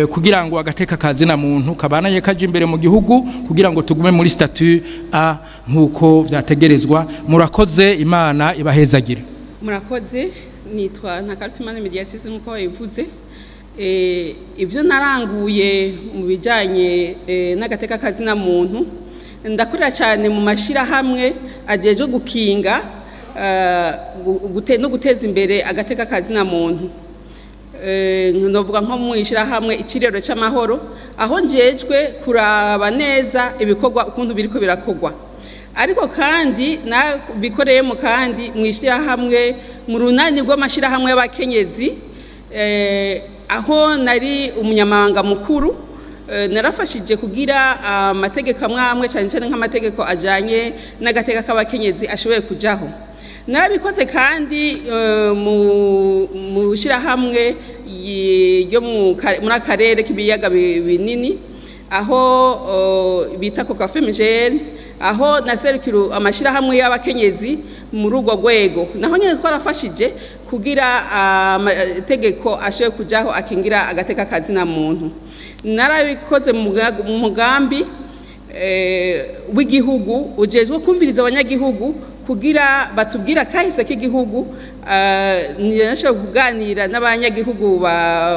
kugira ngo agateka kazi na muntu kabanaye kaje imbere mu gihugu kugira ngo tugume muri statut A nkuko vyategerezwa. Murakoze, Imana ibahezagire. Murakoze. Nitwa Ntakarutimana Mediatrice nkuko bayivuze. Ivyo naranguye mu bijanye n'agateka kazi na muntu, ndakorera cyane mu mashira hamwe ajeje gukinga no guteza imbere agateka kazi na muntu. Ndovuga nko mu ishira hamwe ikirero c'amahoro, aho njejwe kuraba neza ibikorwa ukuntu biriko birakogwa, ariko kandi nabikoreyemo kandi mu ishira hamwe mu runani rw'amashira hamwe y'abakenyezi, aho nari umunyamabanga mukuru. Narafashije kugira amategeko amwe cyane cyane nk'amategeko ajanye n'agateka k'abakenyezi ashoboye kujaho. Narabikoze kandi mu shira hamwe yo muri akarere k'ibiyaga binini, aho bita Coca Femigel, aho naserukira amashira hamwe y'abakenyezi muri urwo rwego. Naho nyene twarafashije kugira amategeko ashoboye kujaho akingira agateka kazi na muntu. Narabikoze mu mugambi w'igihugu ujejwe kumviriza abanyagihugu kugira batubwira kahise k'igihugu nashobora kuganira n'abanyagihugu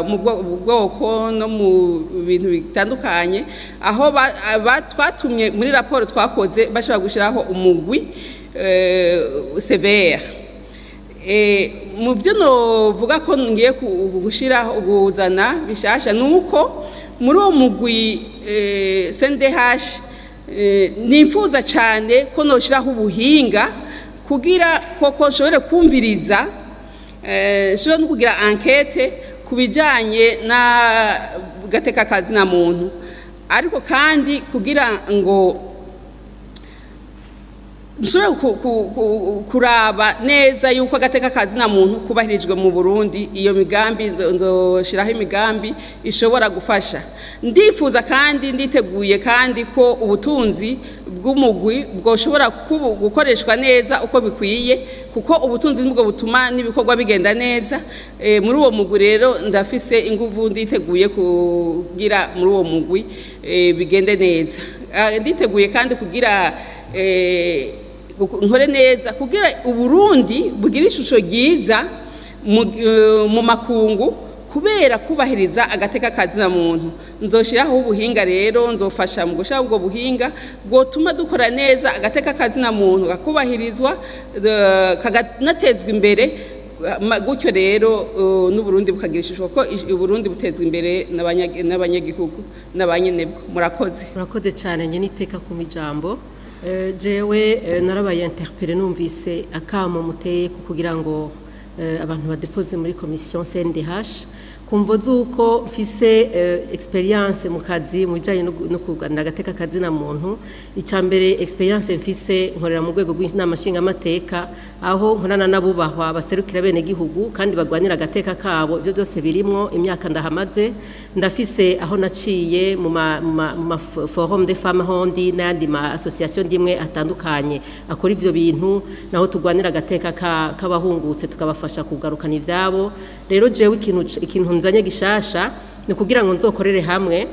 mu bwoko no mu bintu bitandukanye aho twatumye muri raporo twakoze bashobora gushyiraho umugwi severe mu byo novuga ko ngiye gushyiraho kuzana bishasha ni uko muri uwo mugwi CNDH nifuza cyane ko noshyiraho ubuhinga kugira koko nshobore kumviriza nshobora no kugira enquete ku bijyanye n'agateka kazina muntu ariko kandi kugira ngo nshobora kuraba neza yuko agateka kazina muntu kubahirijwe mu Burundi iyo migambi nzoshiraho imigambi ishobora gufasha ndifuza kandi nditeguye kandi ko ubutunzi bw'umugwi bwoshobora gukoreshwa neza uko bikwiye kuko ubutunzi nibwo butuma n'ibikorwa bigenda neza muri uwo mugwi rero ndafise inguvu nditeguye kugira muri uwo mugwi bigende neza nditeguye kandi kugira nkore neza kugira Uburundi bugira ishusho ryiza mu makungu kubera kubahiriza agateka kazina muntu nzoshiraho ubuhinga rero nzofasha mu gushaka ubwo buhinga bwotuma dukora neza agateka kazina muntu gakubahirizwa kaganatezwa imbere gutyo rero n'Uburundi bukagira ishusho ko Uburundi butezwa imbere n'abanyagihugu n'abanyenebwo murakoze cyane nye niteka ku mijambo jewe narabaye interpellé numvise akamo muteye kugira ngo abantu badepoze muri commission CNDH kumvo zuko mfise experience mu kazi mu bijanye no kuganira agateka kazina muntu icambere experience mfise nkorera mu rwego rw'inama nshingamateka aho nkorana n'abubahwa baserukira bene gihugu kandi bagwanira agateka kabo ibyo byose birimwo imyaka ndahamaze ndafise aho naciye mu ma forum de femmes hondi n'andi ma association dimwe atandukanye akora ivyo bintu naho tugwanira agateka k'abahungutse tukabafasha kugarukana ivyabo rero jewe ikintu nzanye gishasha ni kugira ngo nzokorere hamwe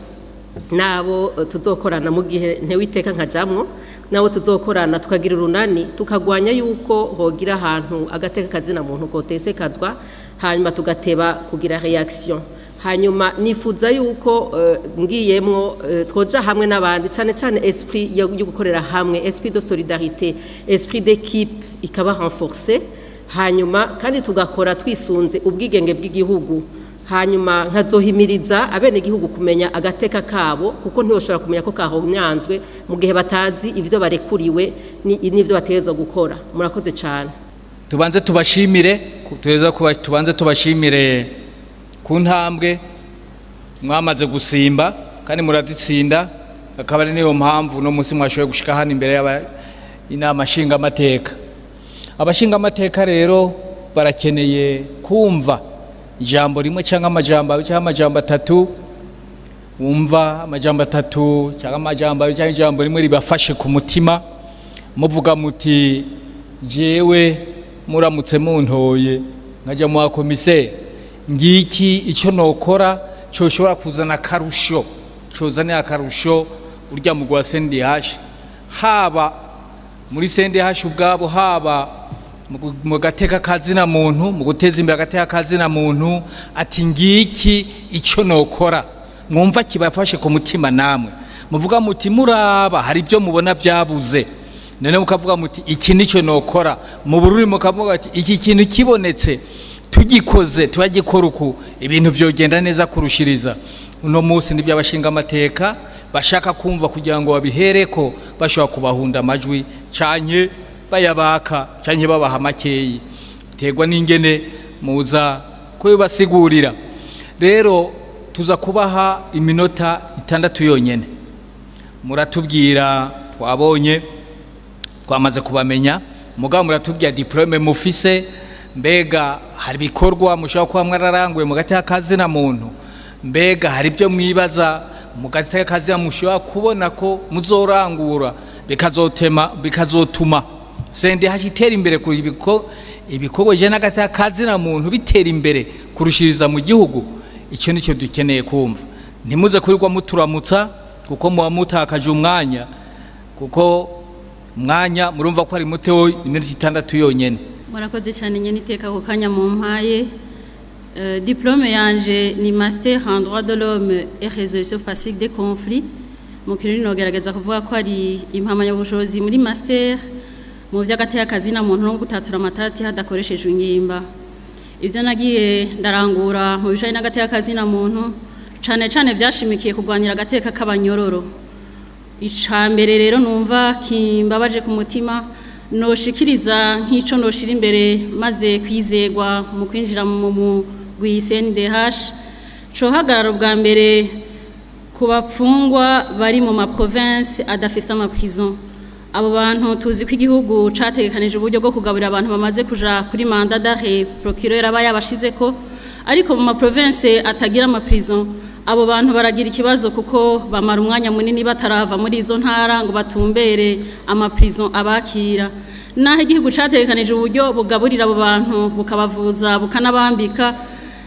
nabo tuzokorana mu gihe ntewiteka nkajamwo nabo tuzokorana tukagira urunani tukagwanya yuko hogira ahantu agateka kazina muntu kotesekazwa hanyuma tugateba kugira reaction hanyuma nifuza yuko ngiyemwo twoja hamwe n'abandi cyane esprit yo gukorera hamwe esprit de solidarité esprit d'équipe ikaba renforcer hanyuma kandi tugakora twisunze ubwigenge bw'igihugu hanyuma nkazohimiriza abene gihugu kumenya agateka kabo kuko ntiboshobora kumenya ko kahonyanzwe mu gihe batazi ivyo barekuriwe n'ivyo bategezwa gukora murakoze cyane tubanze tubashimire ku ntambwe mwamaze gusimba kandi murazitsinda akaba ari niyo mpamvu no munsi mwashoboye gushika hano imbere y'inama nshingamateka abashingamateka rero barakeneye kumva ijambo rimwe cyangwa amajambo atatu wumva amajambo atatu cyangwa amajambo cyangwa ijambo rimwe ribafashe ku mutima muvuga muti jewe muramutse muntoye nkajya mu komiseri ngiki icyo nokora cyoshobora kuzana akarusho cyozana akarusho urya mu gwa CNDH haba muri CNDH ubwabo haba mu gateka kazina muntu mu guteza imbere agateka kazina muntu ati ngiki icyo nokora mwumva kibafashe ku mutima namwe muvuga muti muraba hari ibyo mubona byabuze none mukavuga muti iki nicyo nokora mu bururi mukavuga ati iki kintu kibonetse tugikoze twagikora uku ibintu byogenda neza kurushiriza uno munsi nibyo abashinga amateka bashaka kumva kugira ngo babihereko bashobora kubahunda amajwi cyanye bayabaka cyanye babaha makeyi tegwa n'ingene muza kubibasigurira rero tuza kubaha iminota 6 yonyene muratubwira twabonye twamaze kubamenya mugabo muratubwira diplome mufise mbega hari bikorwa mushobora kuba mwararanguye mu gateka kazina muntu mbega hari byo mwibaza mu gateka kazina mushobora kubona ko muzorangura bikazotuma sende hashitera imbere kuri ibikorwa je n'agateka kazina muntu bitera imbere kurushiriza mu gihugu icyo nicyo dukeneye kumva ntimuze kurirwa muturamutsa kuko muba mutakaje umwanya kuko mwanya murumva ko ari muto iminota 6 yonyene. Murakoze cyane nyene iteka ko kanya mu mpaye. Diplôme yanje ni master en droit de l'homme et résolution pacifique des conflits. Mu kiruri nogerageza kuvuga ko ari impamanya y'ubushobozi muri master mu vy'agatekazi na muntu no gutatura amatati hadakoreshejwe ingimba. Ivyo nagiye ndarangura mu bijanye n'agatekazi na muntu cane cane vyashimikiye kugwanira agateka k'abanyororo. Icambere rero numva kimbabaje ku mutima noshikiriza nk'ico noshira imbere maze kwizegwa mu kwinjira mu CNDH cohagarara bwa mbere ku bapfungwa bari mu ma province adafise ama prison. Abo bantu tuzi ko igihugu categekanije uburyo bwo kugaburira abantu bamaze kuja kuri mandat d'arrêt procureur aba yabashizeko, ariko mu ma province atagira ama prison abo bantu baragira ikibazo kuko bamara umwanya munini batarava muri izo ntara ngo batumbere ama prison abakira. Naho igihugu categekanije uburyo bugaburira abo bantu bukabavuza bukanabambika,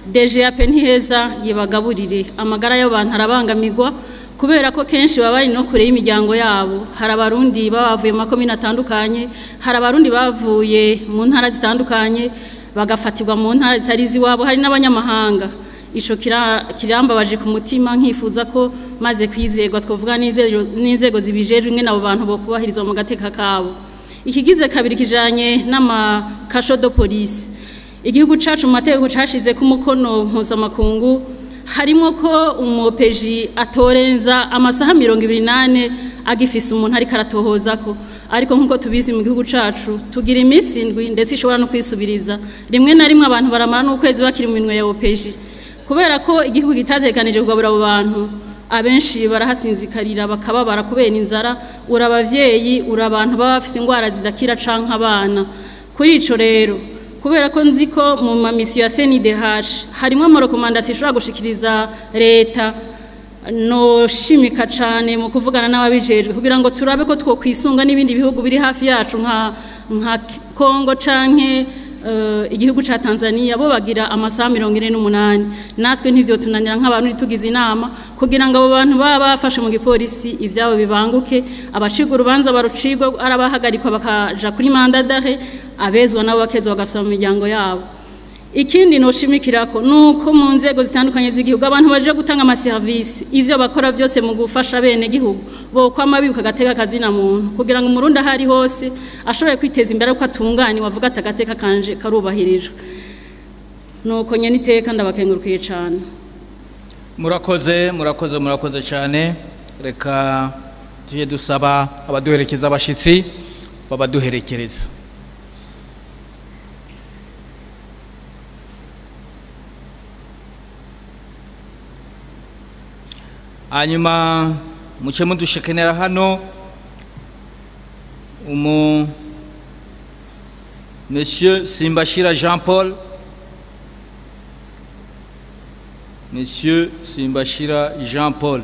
DGAP ntiheza yibagaburire. Amagara y'abantu arabangamirwa kubera ko kenshi baba bari no kure y'imiryango yabo. Hari abarundi bavuye mu makomine atandukanye, hari abarundi bavuye mu ntara zitandukanye bagafatirwa mu ntara zitari ziwabo, hari n'abanyamahanga. Ico kirambabaje ku mutima nkifuza ko maze kwizegwa twovuga n'inzego zibijejwe ingene abo bantu bo kubahirizwa mu gateka kabo. Ikigize kabiri kijanye n'amakasho de police. Igihugu cacu mu mategeko cashize ku mukono mpuzamakungu harimo ko umupeji atorenza amasaha 28 agifise umuntu ari karatohoza ko, ariko nkuko tubizi mu gihugu cacu tugira iminsi 7 ndetse ishobora no kwisubiriza. Rimwe na rimwe abantu baramara n'ukwezi bakiri mu minwe ya opeji kubera ko igihugu gitatekanije kugabura abo bantu. Abenshi barahasinzikarira bakababara kubera inzara, urabavyeyi urabantu baba bafise ingwara zidakira canke abana. Kuri ico rero kubera ko nzi ko mu mamisiyo ya CNDH harimo amarekomandasiyo ishobora gushikiriza leta, no shimika cane mu kuvugana n'ababijejwe kugira ngo turabe ko twokwisunga n'ibindi bihugu biri hafi yacu nka Kongo canke igihugu ca Tanzania bo bagira amasaha 48. Natwe ntivyo tunanira nk'abantu tugize inama kugira ngo abo bantu baba bafashe mu gipolisi ivyabo bibanguke, abaciga urubanza barucigwa arabahagarikwa bakaja kuri mandat d'arrêt, abezwa nabo bakeza bagasaba mu miryango yabo. Ikindi noshimikirako nuko mu nzego zitandukanye z'igihugu abantu baje gutanga ama service ivyo bakora byose mu gufasha bene gihugu bo kwama bibuka gateka kazina muntu kugira ngo umurundi ahari hose ashoboye kwiteza imbere ko atungani wavuga atagateka kanje karubahirijwe. Nuko nyene iteka ndabakengurukiye cyane. Murakoze cyane. Reka tuje dusaba abaduherekeza abashitsi babaduherekereza. Hanyuma muce mudushekenera hano Monsieur Simbashira Jean Paul. Monsieur Simbashira Jean Paul.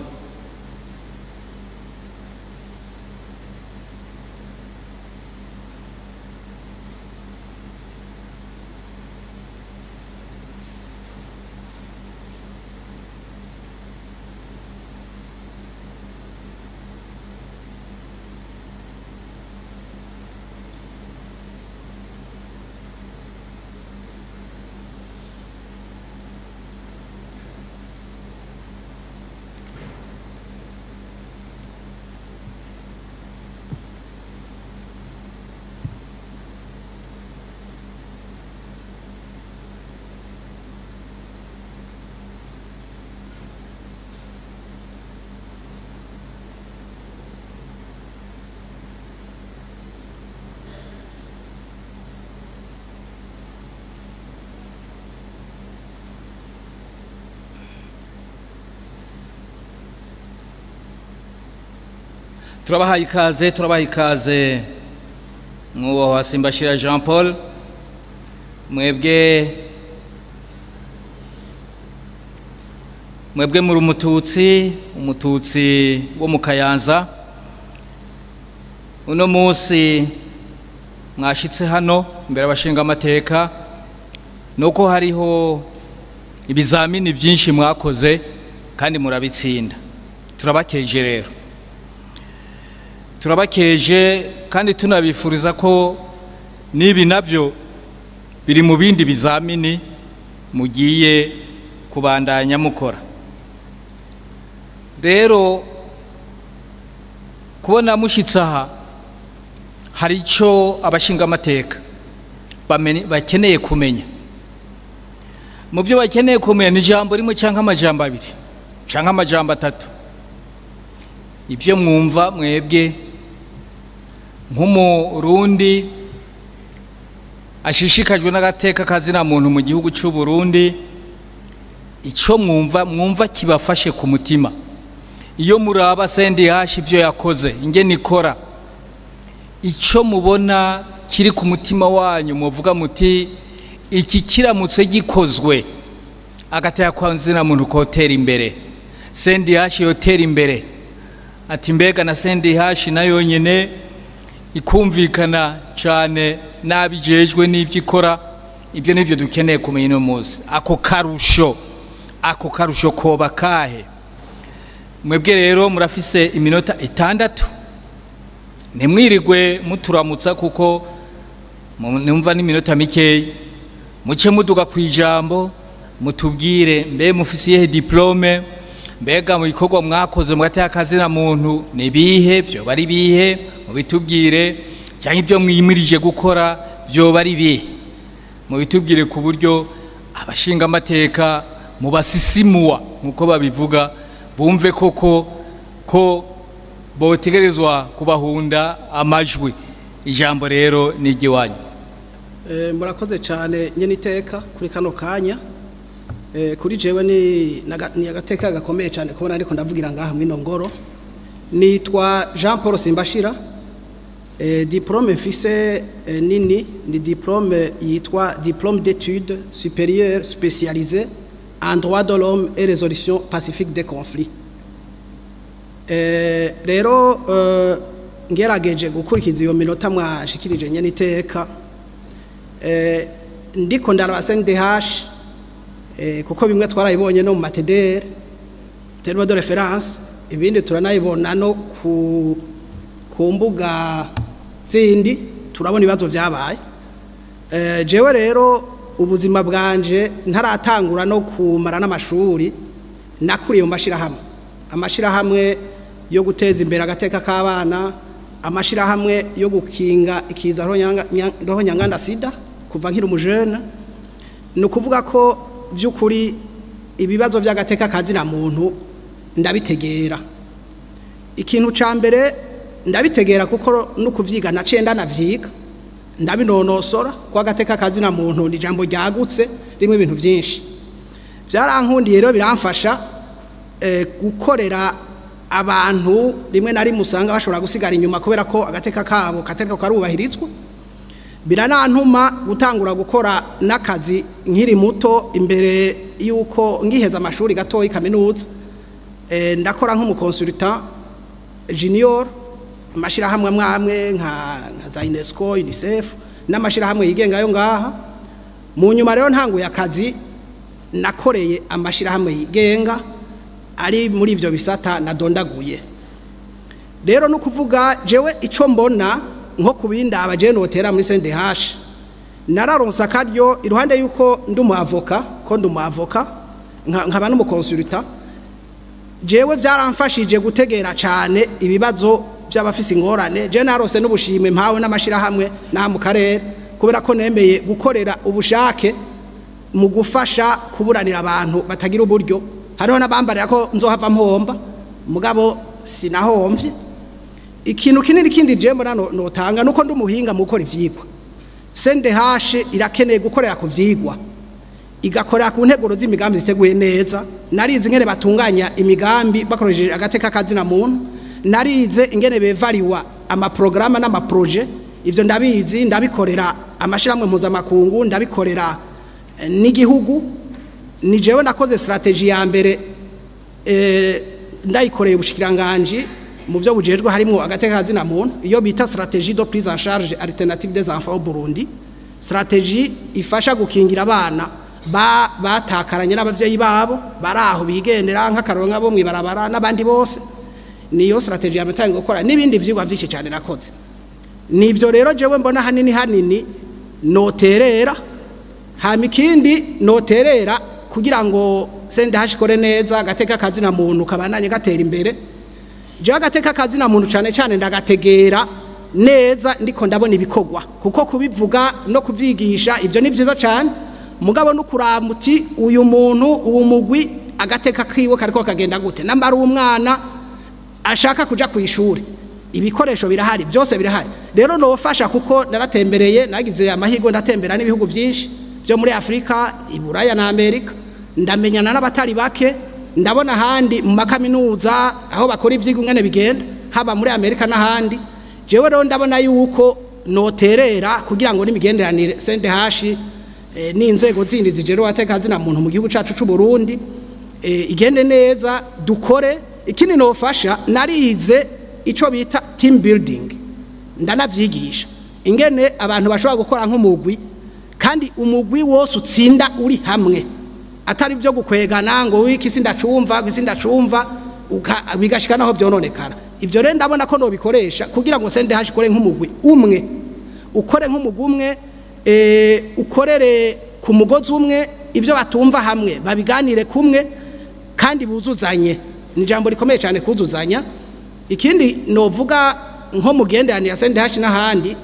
turabaha ikaze mwubaho wa Simbashira Jean Paul, mwebwe muri umututsi wo mu Kayanza. Uno munsi mwashitse hano imbere abashinga amateka nuko hariho ibizamini byinshi mwakoze kandi murabitsinda, turabakeje rero. turabakeje kandi tunabifuriza ko n'ibi nabyo biri mu bindi bizamini mugiye kubandanya mukora. Rero kubona mushitse aha hari icyo abashinga amateka bakeneye kumenya. Mu byo bakeneye kumenya ni ijambo rimwe cyangwa amajambo abiri cyangwa amajambo atatu. Ibyo mwumva mwebwe nk'umurundi ashishikajwe n'agateka kazina muntu mu gihugu cy'u Burundi, icyo mwumva kibafashe ku mutima. Iyo muraba CNDH ibyo yakoze ingene ikora, icyo mubona kiri ku mutima wanyu muvuga muti iki kiramutse gikozwe agateka kazina muntu kotera imbere, CNDH yotera imbere, ati mbega na CNDH nayo nyene ikumvikana cyane nabijejwe n'ibyo ikora. Ibyo nibyo dukeneye kumenya no munsi. Ako karusho koba kahe? Mwebwe rero murafise iminota 6, nimwirigwe muturamutsa kuko numva n'iminota mikeyi. Muce muduga kwijambo mutubwire mbe mufise ihe diplome, mbega mu bikorwa mwakoze mu gateka kazina muntu nibihe, byo bari bihe mubitubwire, cyangwa ibyo mwimirije gukora byo bari bihe mubitubwire, ku buryo abashinga amateka mubasisimuwa nkuko babivuga, bumve koko ko botegerezwa kubahunda amajwi. Ijambo rero ni igiwanyu. Murakoze cyane nyene iteka kuri kano kanya. Kuri jewe ni agateka gakomeye cyane kubona ariko ndavugira ngaha mwino ngoro. Nitwa Jean Paul Simbashira. Diplôme mfise nini ni diplôme yitwa diplôme d'études supérieures spécialisées en droit de l'homme et résolution pacifique des conflits. Rero ngerageje gukurikiza iyo minota mwashikirije nyene iteka, ndiko ndaraba CNDH kuko bimwe twarayibonye no mu matedere terme de référence, ibindi turanayibona no ku mbuga zindi turabona ibibazo byabaye. Jewe rero ubuzima bwanje ntaratangura no kumara n'amashuri, nakuriye mu amashirahamwe yo guteza imbere agateka k'abana, amashirahamwe yo gukinga ikiza roho nyanganda sida kuva nkiri umujene. No kuvuga ko by'ukuri ibibazo by'agateka kazina muntu ndabitegera. Ikintu ca mbere ndabitegera kuko no kuvyiga nacenda navyiga ndabinonosora kwa gateka kazina muntu ni jambo ryagutse rimwe ibintu byinshi. Byarankundiye rero biramfasha gukorera abantu rimwe nari musanga bashobora gusigara inyuma kubera ko agateka kabo katereka karubahirizwa. Biranantuma gutangura gukora nakazi nkiri muto imbere yuko ngiheza amashuri gatoyi kaminuza. Ndakora nk'umuconsultant junior amashirahamwe amwe nka za UNESCO, UNICEF n'amashirahamwe yigenga yo ngaha. Mu nyuma rero ntanguye akazi nakoreye amashirahamwe yigenga ari muri ivyo bisata nadondaguye. Rero no kuvuga jewe ico mbona nko kubinda abaje notera muri CNDH nararonsa akaryo iruhande yuko ndumu avoka nkaba n'umuconsultant. Jewe byaramfashije gutegera cyane ibibazo by'abafise ingorane. Je narose n'ubushimwe mpawe n'amashirahamwe na mu karere kubera ko nemeye gukorera ubushake mu gufasha kuburanira abantu batagira uburyo. Hariho nabambarira ko nzohava mpomba mugabo sinahomvye. Ikintu kinini kindi je mbona notanga nuko ndumuhinga mu gukora ivyigwa. CNDH irakeneye gukorera ku vyigwa, igakorera ku nteguro z'imigambi ziteguye neza. Narize ingene batunganya imigambi bakoresheje agateka kazina muntu, narize ingene bevariwa amaprograma n'amaproje. Ivyo ndabizi, ndabikorera amashiramwe mpuzamakungu, ndabikorera n'igihugu. Ni jewe nakoze strategie ya mbere ndayikoreye ubushikiranganje mu byo bujejwe harimo agateka kazina muntu, iyo bita stratégie de prise en charge alternative des enfants au Burundi. Stratégie ifasha gukingira abana batakaranye n'abavyeyi babo baraho bigendera nk'akaronka bo mwibarabara n'abandi bose. niyo strategy yamutangiye gukora n'ibindi vyigwa vyinshi cyane nakoze nivyo rero jewe mbona hanini noterera hama ikindi noterera kugira ngo CNDH ikore neza agateka kazi na muntu kabananye gatera imbere je agateka kazi na muntu cyane ndagategera neza ndiko ndabona ibikogwa kuko kubivuga no kuvyigisha ivyo ni vyiza cyane mugabo no kuramuti uyu muntu uwo mugwi agateka kiwe kariko kagenda gute nambara umwana ashaka kuja ku ishuri ibikoresho birahari byose birahari rero nofasha kuko naratembereye nagize amahigo ndatembera n'ibihugu byinshi byo muri Afrika iburaya na Amerika ndamenyana n'abatari bake ndabona handi mu makaminuza aho bakora ivyigwa ngene bigenda haba muri Amerika n'ahandi jewe rero ndabona yuko noterera kugira ngo n'imigenderanire CNDH n'inzego zindi zijero watekazi na muntu mu gihugu cacu c'u Burundi igende neza dukore ikindi nofasha narize ico bita team building ndanavyigisha ingene abantu bashobora gukora nk'umugwi kandi umugwi wose utsinda uri hamwe atari byo gukwegana ngo wiki sindacumva bigashika naho byononekara ivyo rero ndabona ko no bikoresha kugira ngo CNDH ikore nk'umugwi umwe ukore nk'umugwi umwe ukorere ku mugozi umwe ivyo batumva hamwe babiganire kumwe kandi buzuzanye ni jambo rikomeye cyane kuzuzanya ikindi novuga nko mugenderani ya CNDH n'ahandi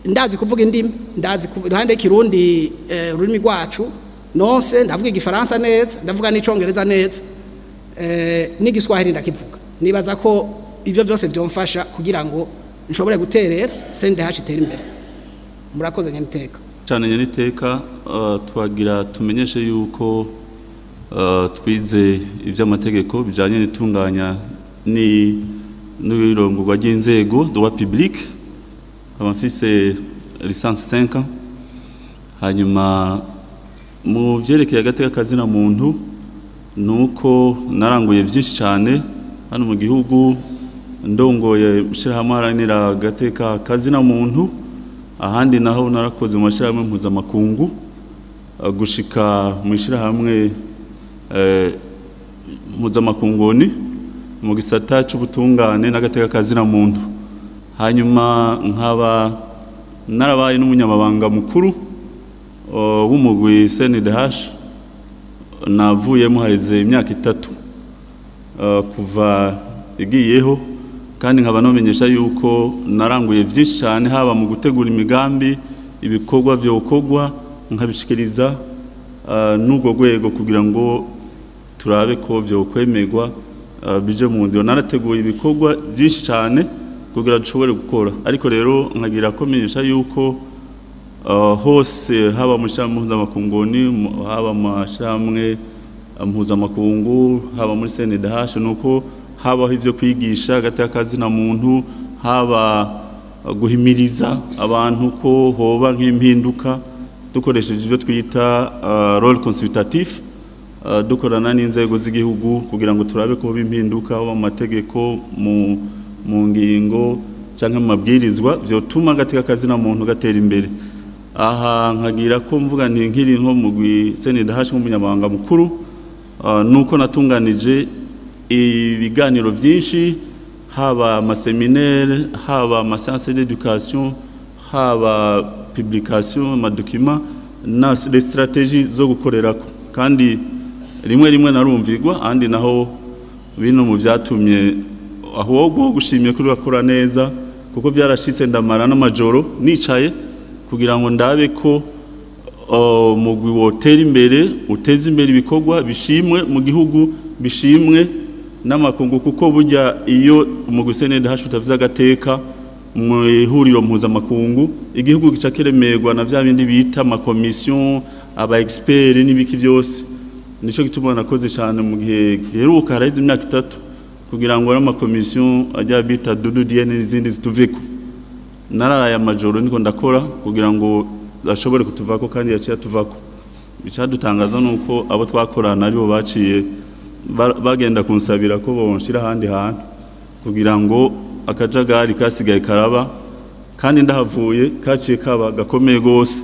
ndazi kuvuga indimi ndazi ruhande kirundi rurimi rwacu nonse ndavuga igifaransa neza ndavuga n'icongereza neza n'igiswahili ndakivuga nibaza ko ivyo byose byomfasha kugira ngo nshobore guterera CNDH itere imbere murakoze nyaniteka cyane nyaniteka twagira tumenyeshe yuko twize ivy'amategeko bijanye n'itunganya n'irongorwa ry'inzego droit public abafise licence 5 hanyuma mu vyerekeye agateka kazi na muntu nuko naranguye vyinshi cyane hano mu gihugu ndongoye shirahamwe haranira agateka kazi na muntu ahandi naho narakoze mu mashirahamwe mpuzamakungu gushika mu shirahamwe mpuzamakunguni mu gisata c'ubutungane n'agateka kazi na muntu hanyuma nkaba narabaye n'umunyamabanga mukuru w'umugwi CNDH navuyemo harize imyaka 3 kuva igiyeho kandi nkaba nomenyesha yuko naranguye vyinshi cyane haba mu gutegura imigambi ibikorwa byo gukorwa nkabishikiriza n'ubwo rwego kugira ngo turabe ko byo kwemerwa bije mu nzira narateguye ibikorwa byinshi cyane kugira dushobore gukora ariko rero nkagira komenyesha yuko hose haba mu shamwe mpuzamakungu haba mu shamwe mpuzamakungu haba muri CNDH nuko habaho ivyo kwigisha agateka kazi na muntu haba guhimiriza abantu ko hoba nk'impinduka dukoresheje ivyo twita role consultatif dukorana n'inzego z'igihugu kugira ngo turabe ko hoba impinduka mu mategeko mu ngingo canke mu mabwirizwa vyotuma agateka kazi na muntu gatera imbere aha nkagira ko mvuga nti nkiri nko mu CNDH nk'umunyamabanga mukuru nuko natunganije ibiganiro byinshi haba amaseminaire haba amaséance d'éducation haba publication amadokima na les stratégies zo gukorerako kandi rimwe narumvirwa andi naho bino mu byatumye ahubwo gushimye kuri bakora neza kuko byarashitse ndamara n'amajoro nicaye kugira ngo ndabe ko mugwi wotera imbere uteze imbere ibikorwa bishimwe mu gihugu bishimwe n'amakungu kuko burya iyo umugwi CNDH utavuze agateka mu ihuriro mpuzamakungu igihugu gica kiremerwa na bya bindi bita amakomisiyo aba expert n'ibiki byose nico gituma nakoze cyane mu gihe giheruka harahize imyaka 3 kugira ngo n'amakomisiyo ajya bita dudu DNA n'izindi zituveko nararaye amajoro niko ndakora kugira ngo ashobore kutuvako kandi yaciye tuvako bicadutangaza nuko abo twakorana aribo baciye bagenda kunsabira ko bonshira handi hantu kugira ngo akajagari kasigaye karaba kandi ndahavuye kaciye kaba gakomeye gose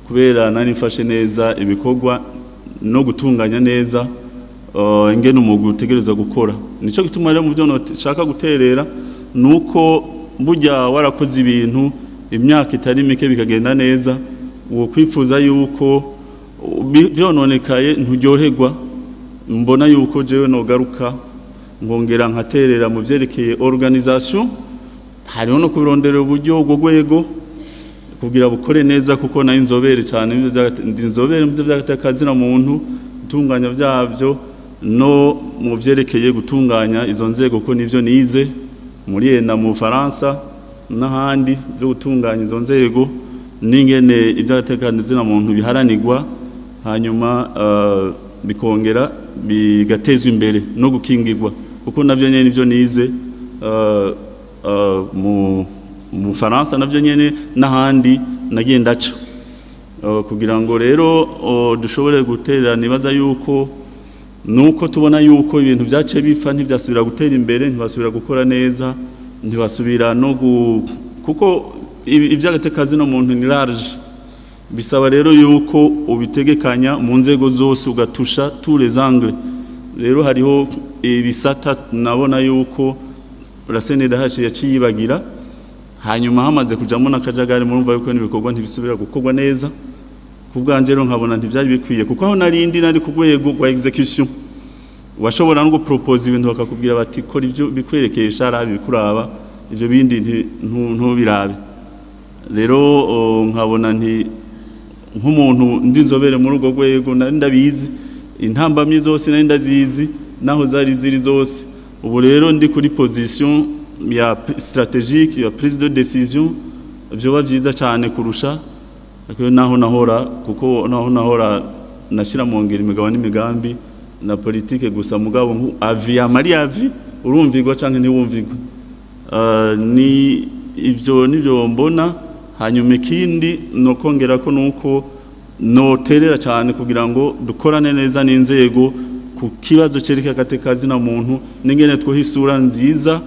kubera nari mfashe neza ibikorwa no gutunganya neza ingene umugwi utegereza gukora. Nico gituma rero mu byo nshaka guterera nuko burya warakoze ibintu imyaka itari mike bikagenda neza, uwo kwifuza yuko byononekaye nturyoherwa. Mbona yuko jewe nogaruka ngongera nkaterera mu byerekeye organisation, hariho no kubirondera uburyo ubwo rwego kugira bukore neza, kuko nayo inzobere cyane inzobere mu byo by'akazi na muntu gutunganya byabyo no mu byerekeye gutunganya izo nzego, ko nivyo nize muri ENA mu Faransa n'ahandi byo gutunganya izo nzego n'ingene iby'akazi na muntu biharanirwa, hanyuma bikongera bigatezwa imbere no gukingirwa, kuko navyo nyene nivyo nize mu Faransa navyo nyene n'ahandi nagiye ndaca, kugira ngo rero dushobore guterera. Nibaza yuko nuko tubona yuko ibintu byace bipfa ntibyasubira gutera imbere, ntibasubira gukora neza, ntibasubira no kuko iby'agatekazi no muntu ni large, bisaba rero yuko ubitegekanya mu nzego zose ugatusha tous les angles. Rero hariho ibisata nabona yuko RASNDH yaciyibagira, hanyuma hamaze kujamo n'akajagari, murumva yuko n'ibikorwa ntibisubira gukorwa neza. Kubwanje rero nkabona ntibyari bikwiye, kuko aho narindi nari ku rwego rwa execution washobora no propose ibintu bakakubwira bati kora ibyo bikwerekesha arabi bikuraba, ibyo bindi ntubirabe. Rero nkabona nti nk'umuntu ndi nzobere muri urwo rwego nari ndabizi, intambamye zose nari ndazizi naho zari ziri zose. Ubu rero ndi kuri position ya stratégique ya prise de décision, byoba byiza cyane kurusha naho nahora, kuko naho nahora nashira mu ngiro imigabo n'imigambi na politique gusa, mugabo nku avi ya mari avi urumvigwa canke ntiwumvigwa. Ni ivyo nivyo mbona. Hanyuma ikindi no kongera ko nuko noterera cyane kugira ngo dukorane neza n'inzego ku kibazo cereka agatekazi na muntu, n'ingene twoha isura nziza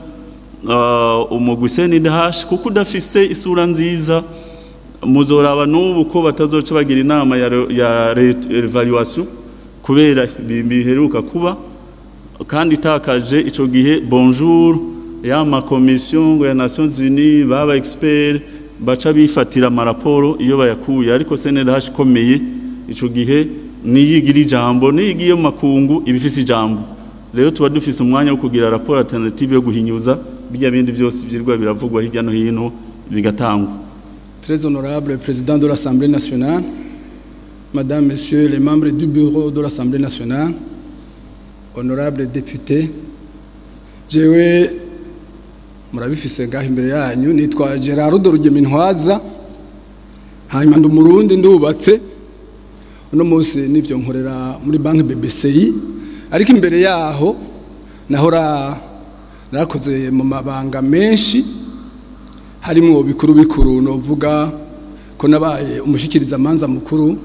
umugwi CNDH, kuko udafise isura nziza muzoraba n'ubu ko batazoca bagira inama ya evaluation kubera biheruka kuba, kandi itakaje ico gihe bonjour ya ma commission ya Nations Unies baba expert baca bifatira amaraporo iyo bayakuye, ariko CNDH ikomeye ico gihe niyigira ijambo, niyigiye mu makungu ibifise ijambo. Rero tuba dufise umwanya wo kugira rapport alternative yo guhinyuza bijya bindi byose byirwa biravugwa hirya no hino bigatangwa. Très honorable président de l'Assemblée nationale, Madame, Messieurs les membres du bureau de l'Assemblée nationale, honorables députés, jewe murabifise ngaho imbere yanyu, nitwa Gerard Rugemintwaza, hanyuma ndi Umurundi ndubatse, uno munsi nivyo nkorera muri banki BBCI, ariko imbere yaho nahora narakoze mu mabanga menshi, harimo bikuru novuga ko nabaye umushikiriza manza mukuru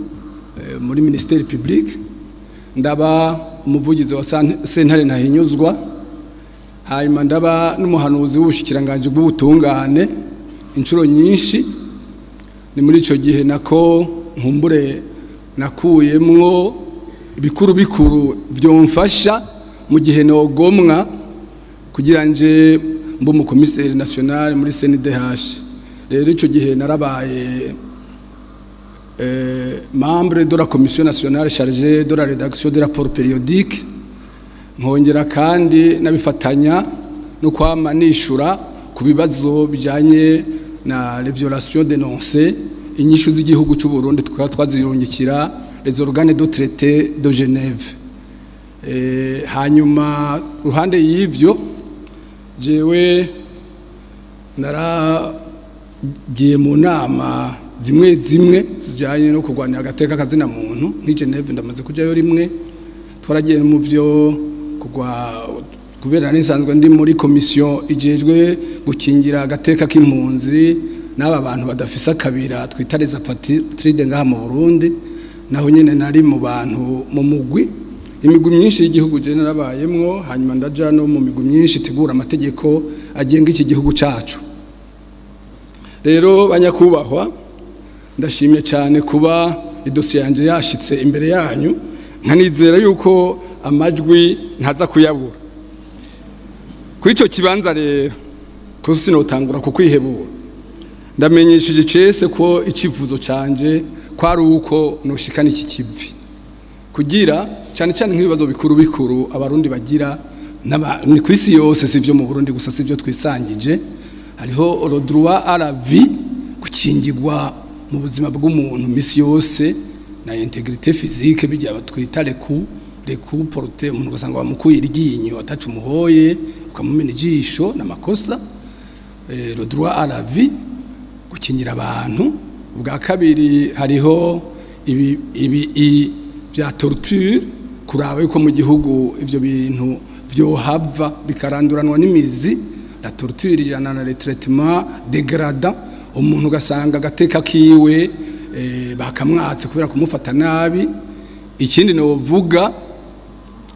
muri ministère public, ndaba umuvugizi wa sentare ntahinyuzwa, hanyuma ndaba n'umuhanuzi w'ubushikiranganje bw'ubutungane inshuro nyinshi. Ni muri ico gihe nako nkumbure nakuyemwo bikuru byomfasha mu gihe nogomwa kugira nje mbo mu commissaire national muri CNDH. Rero ico gihe narabaye membre de la commission nationale chargée de la rédaction des rapports périodiques, nkongera kandi nabifatanya no kwama nishura ku bibazo bijanye na les violations dénoncées, inyishu z'igihugu cy'u Burundi twazirungikira les organes de traité de Genève. Hanyuma ruhande y'ivyo jewe naragiye mu nama zimwe zijanye no kurwanya agateka kazina muntu nk'i Genève, ndamaze kujayo rimwe. Twaragiye mu byo kubera nisanzwe ndi muri commission ijejwe gukingira agateka k'impunzi n'aba bantu badafisa kabira twita les apatrides ngaha mu Burundi, naho nyene nari mu bantu mu mugwi imigwi myinshi y'igihugu je narabayemwo, hanyuma ndaja no mu migwi myinshi itegura amategeko agenga iki gihugu cacu. Rero banyakubahwa, ndashimye cyane kuba idosiye yanje yashitse imbere yanyu, nkanizera yuko amajwi ntaza kuyabura kuri icyo kibanza rero ko sinotangura kukwihebura ndamenyesheje cese ko icivuzo canje kwari uko noshikana iki kivi kugira cyane cyane nk'ibibazo bikuru abarundi bagira ni kwisi yose sivyo mu Burundi gusa sivyo twisangije hariho le droit à la vie gukingirwa mu buzima bw'umuntu misi yose na integrité physique bijya batwita le coup porté umuntu gasanga bamukuye iryinyo atacu umuhoye ukamumena ijisho n'amakosa le droit à la vie gukingira abantu ubwa kabiri hariho ibi bya torture kuraba yuko mu gihugu ivyo bintu vyohava bikaranduranwa n'imizi la torture ijana na le traitement dégradant umuntu ugasanga agateka kiwe bakamwatse kubera kumufata nabi ikindi novuga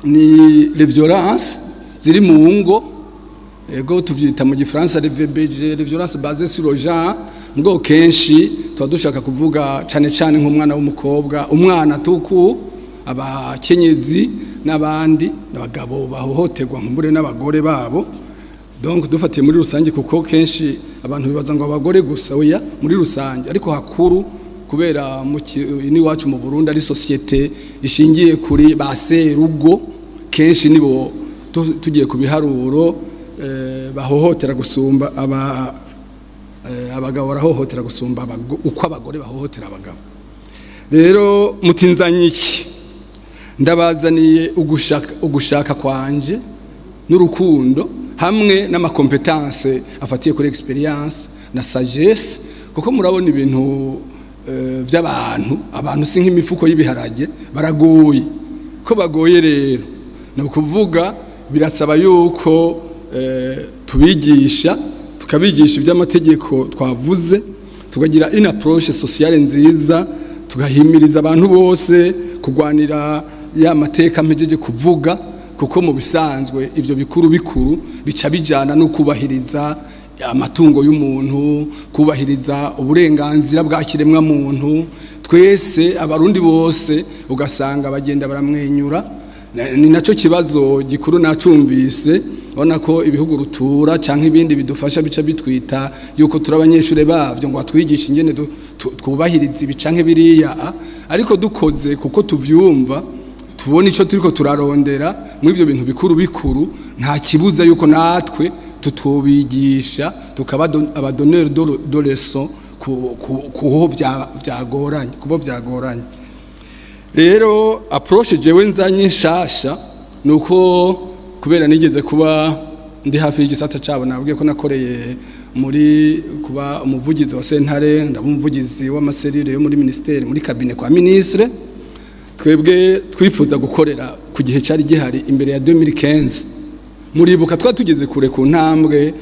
ni les violences ziri mu ngo ego tuvyita mu gifaransa les VBG les violences basées sur le genre ngo kenshi tuba dushaka kuvuga cyane cyane nk'umwana w'umukobwa umwana tuku abakenyezi n'abandi n'abagabo bahohoterwa nk'umure n'abagore babo donc dufatiye muri rusange kuko kenshi abantu bibaza ngo abagore gusa oya muri rusange ariko hakuru kubera ni wacu mu Burundi ari societe ishingiye kuri baserugo kenshi nibo tugiye ku biharuro bahohotera gusumba abagabo barahohotera gusumba uko abagore bahohotera abagabo rero mutinzanye iki ndabazaniye ugushaka kwanje n'urukundo hamwe n'amakompetence afatiye kuri experience na sagesse kuko murabona ibintu abantu si nk'imifuko y'ibiharage baragoye ko bagoye rero no kuvuga birasaba yuko tubigisha tukabigisha iby'amategeko twavuze tukagira une approche sociale nziza tugahimiriza abantu bose kugwanira ya mateka mpejeje kuvuga kuko mu bisanzwe ivyo bikuru bica bijana no kubahiriza amatungo y'umuntu kubahiriza uburenganzira bwa kiremwa muntu twese abarundi bose ugasanga bagenda baramwenyura ni naco kibazo gikuru nacumvise ubona ko ibihugu rutura canke ibindi bidufasha bica bitwita yuko turi abanyeshure bavyo ngo batwigisha ingene twubahiriza ibi canke biriya ariko dukoze kuko tuvyumva tubona ico turiko turarondera mu ivyo bintu bikuru nta kibuza yuko natwe tutubigisha tukaba abadonneur de leçons kuho byagoranye rero approche jewe nzanye nshasha nuko kubera nigeze kuba ndi hafi y'igisata cabo nabwiye ko nakoreye muri kuba umuvugizi wa sentare ndabumuvugizi w'amaserire yo muri ministère muri cabinet kwa ministre twebwe twifuza gukorera ku gihe cyari gihari imbere ya 2015 muribuka tugeze kure ku ntambwe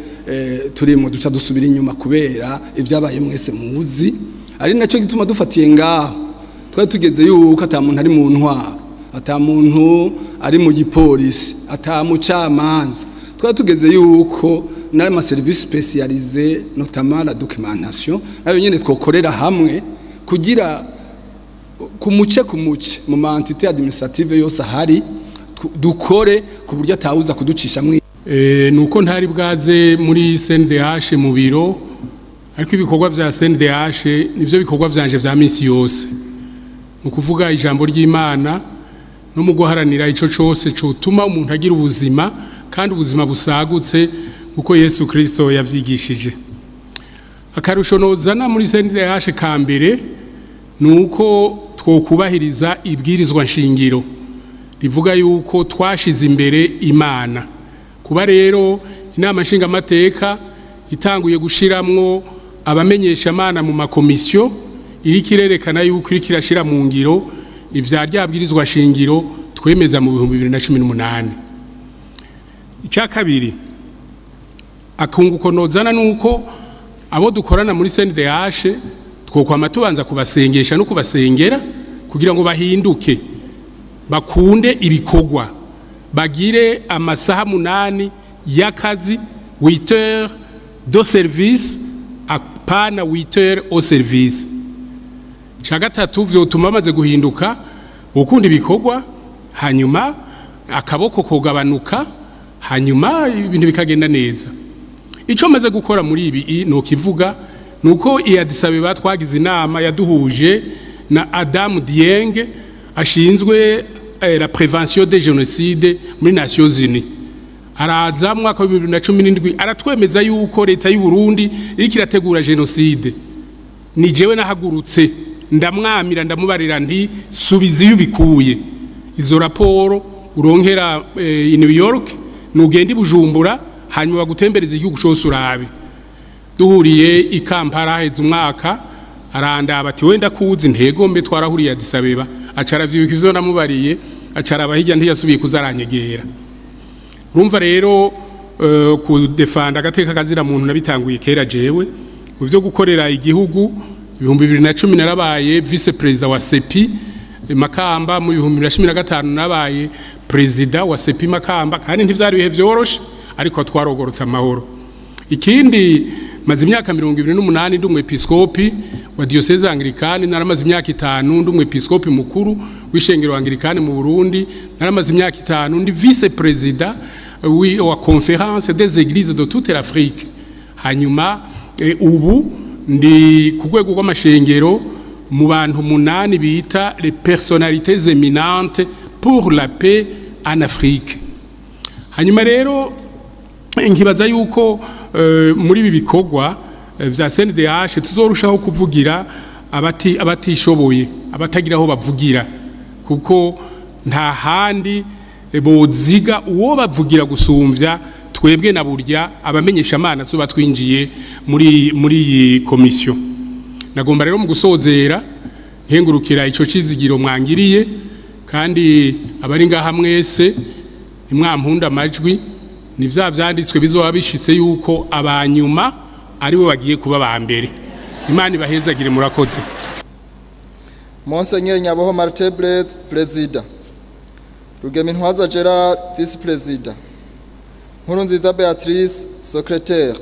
turimo duca dusubira inyuma kubera ibyabaye mwese muzi ari naco gituma dufatiye ngaho tugeze yuko atamuntu ari mu ntwara atamuntu ari mu gipolisi atamucamanza tugeze yuko n'ama service spécialisé notamment la documentation nayo nyene twokorera hamwe kugira kumuce mu ma entité administrative yose hari dukore ku buryo atawuza kuducisha mwe nuko ntari bwaze muri CNDH mu biro ariko ibikorwa vya CNDH nivyo bikorwa vyanje vya misi yose mu kuvuga ijambo ry'Imana no mu guharanira ico cose cotuma umuntu agira ubuzima kandi ubuzima busagutse uko Yesu Kristo yavyigishije akarusho nozana muri CNDH ka mbere nuko twokubahiriza ibwirizwa nshingiro rivuga yuko twashize imbere Imana kuba rero inama nshinga mateka itanguye gushiramwo abamenyesha Imana mu makomisiyo iri kirerekana yuko iri kirashira mu ngiro ivya ryabwirizwa shingiro twemeza mu 2018 icya kabiri akunguko nozana nuko abo dukorana muri CNDH twokwama tubanza kubasengesha no kubasengera kugira ngo bahinduke bakunde ibikorwa bagire amasaha 8 y'akazi 8 heures de service apana 8 heures au service cya gatatu vyotuma bamaze guhinduka ukunda ibikorwa hanyuma akaboko kogabanuka hanyuma ibintu bikagenda neza. Ico maze gukora muri ibi no kivuga nuko Addis Abeba twagize inama yaduhuje na Adam Dieng ashinzwe la prévention des génocides muri Nations Unies. Araza mu mwaka wa 2017 aratwemeza yuko leta y'u Burundi iriko irategura genocide. Ni jewe nahagurutse ndamwamira ndamubarira nti subiza iyo bikuye. Izo raporo uronkera i New York nugenda Bujumbura hanyuma bagutembereza igihugu cyose urabe. Duhuriye i Kampala heze umwaka arandaba ati wenda kuzi ntego mbe twarahuriye Addis Abeba acara vyibika ivyo namubariye acara abahijya ntiyasubiye kuzaranyegera. Urumva rero ku defanda agateka kazira muntu nabitanguye kera jewe uvyo gukorera igihugu 2010 narabaye vice president wa CEPI Makamba mu 2015 nabaye president wa CEPI Makamba kandi ntivyari bihe vyoroshe ariko twarogorotse amahoro. Ikindi maze imyaka 28 ndi umwepiskopi wa diocese anglikani naramaze imyaka 5 ndi umwepiskopi mukuru w'ishengero anglikani mu Burundi naramaze imyaka 5 ndi vice president wa conférence des églises de toute l'Afrique. Hanyuma ubu ndi ku rwego rw'amashengero mu bantu 8 bita les personnalités éminentes pour la paix en Afrique. Hanyuma rero nkibaza yuko muri ibi bikorwa vya CNDH tuzorushaho kuvugira abatishoboye abatagiraho bavugira kuko nta handi boziga uwo bavugira gusumvya twebwe na burya abamenyesha amana tuba twinjiye muri iyi komisiyo. Nagomba rero mu gusozera nkengurukira ico cizigiro mwangiriye kandi abari ngaha mwese imwampunda amajwi ni vya vyanditswe bizoba bishitse yuko abanyuma aribo bagiye kuba ba mbere. Imana ibahezagire murakoze. Monseigneur Nyaboho Martin Blaise, President. Rugemintwaza Gerard, Vice President. Nkurunziza Beatrice, Secrétaire.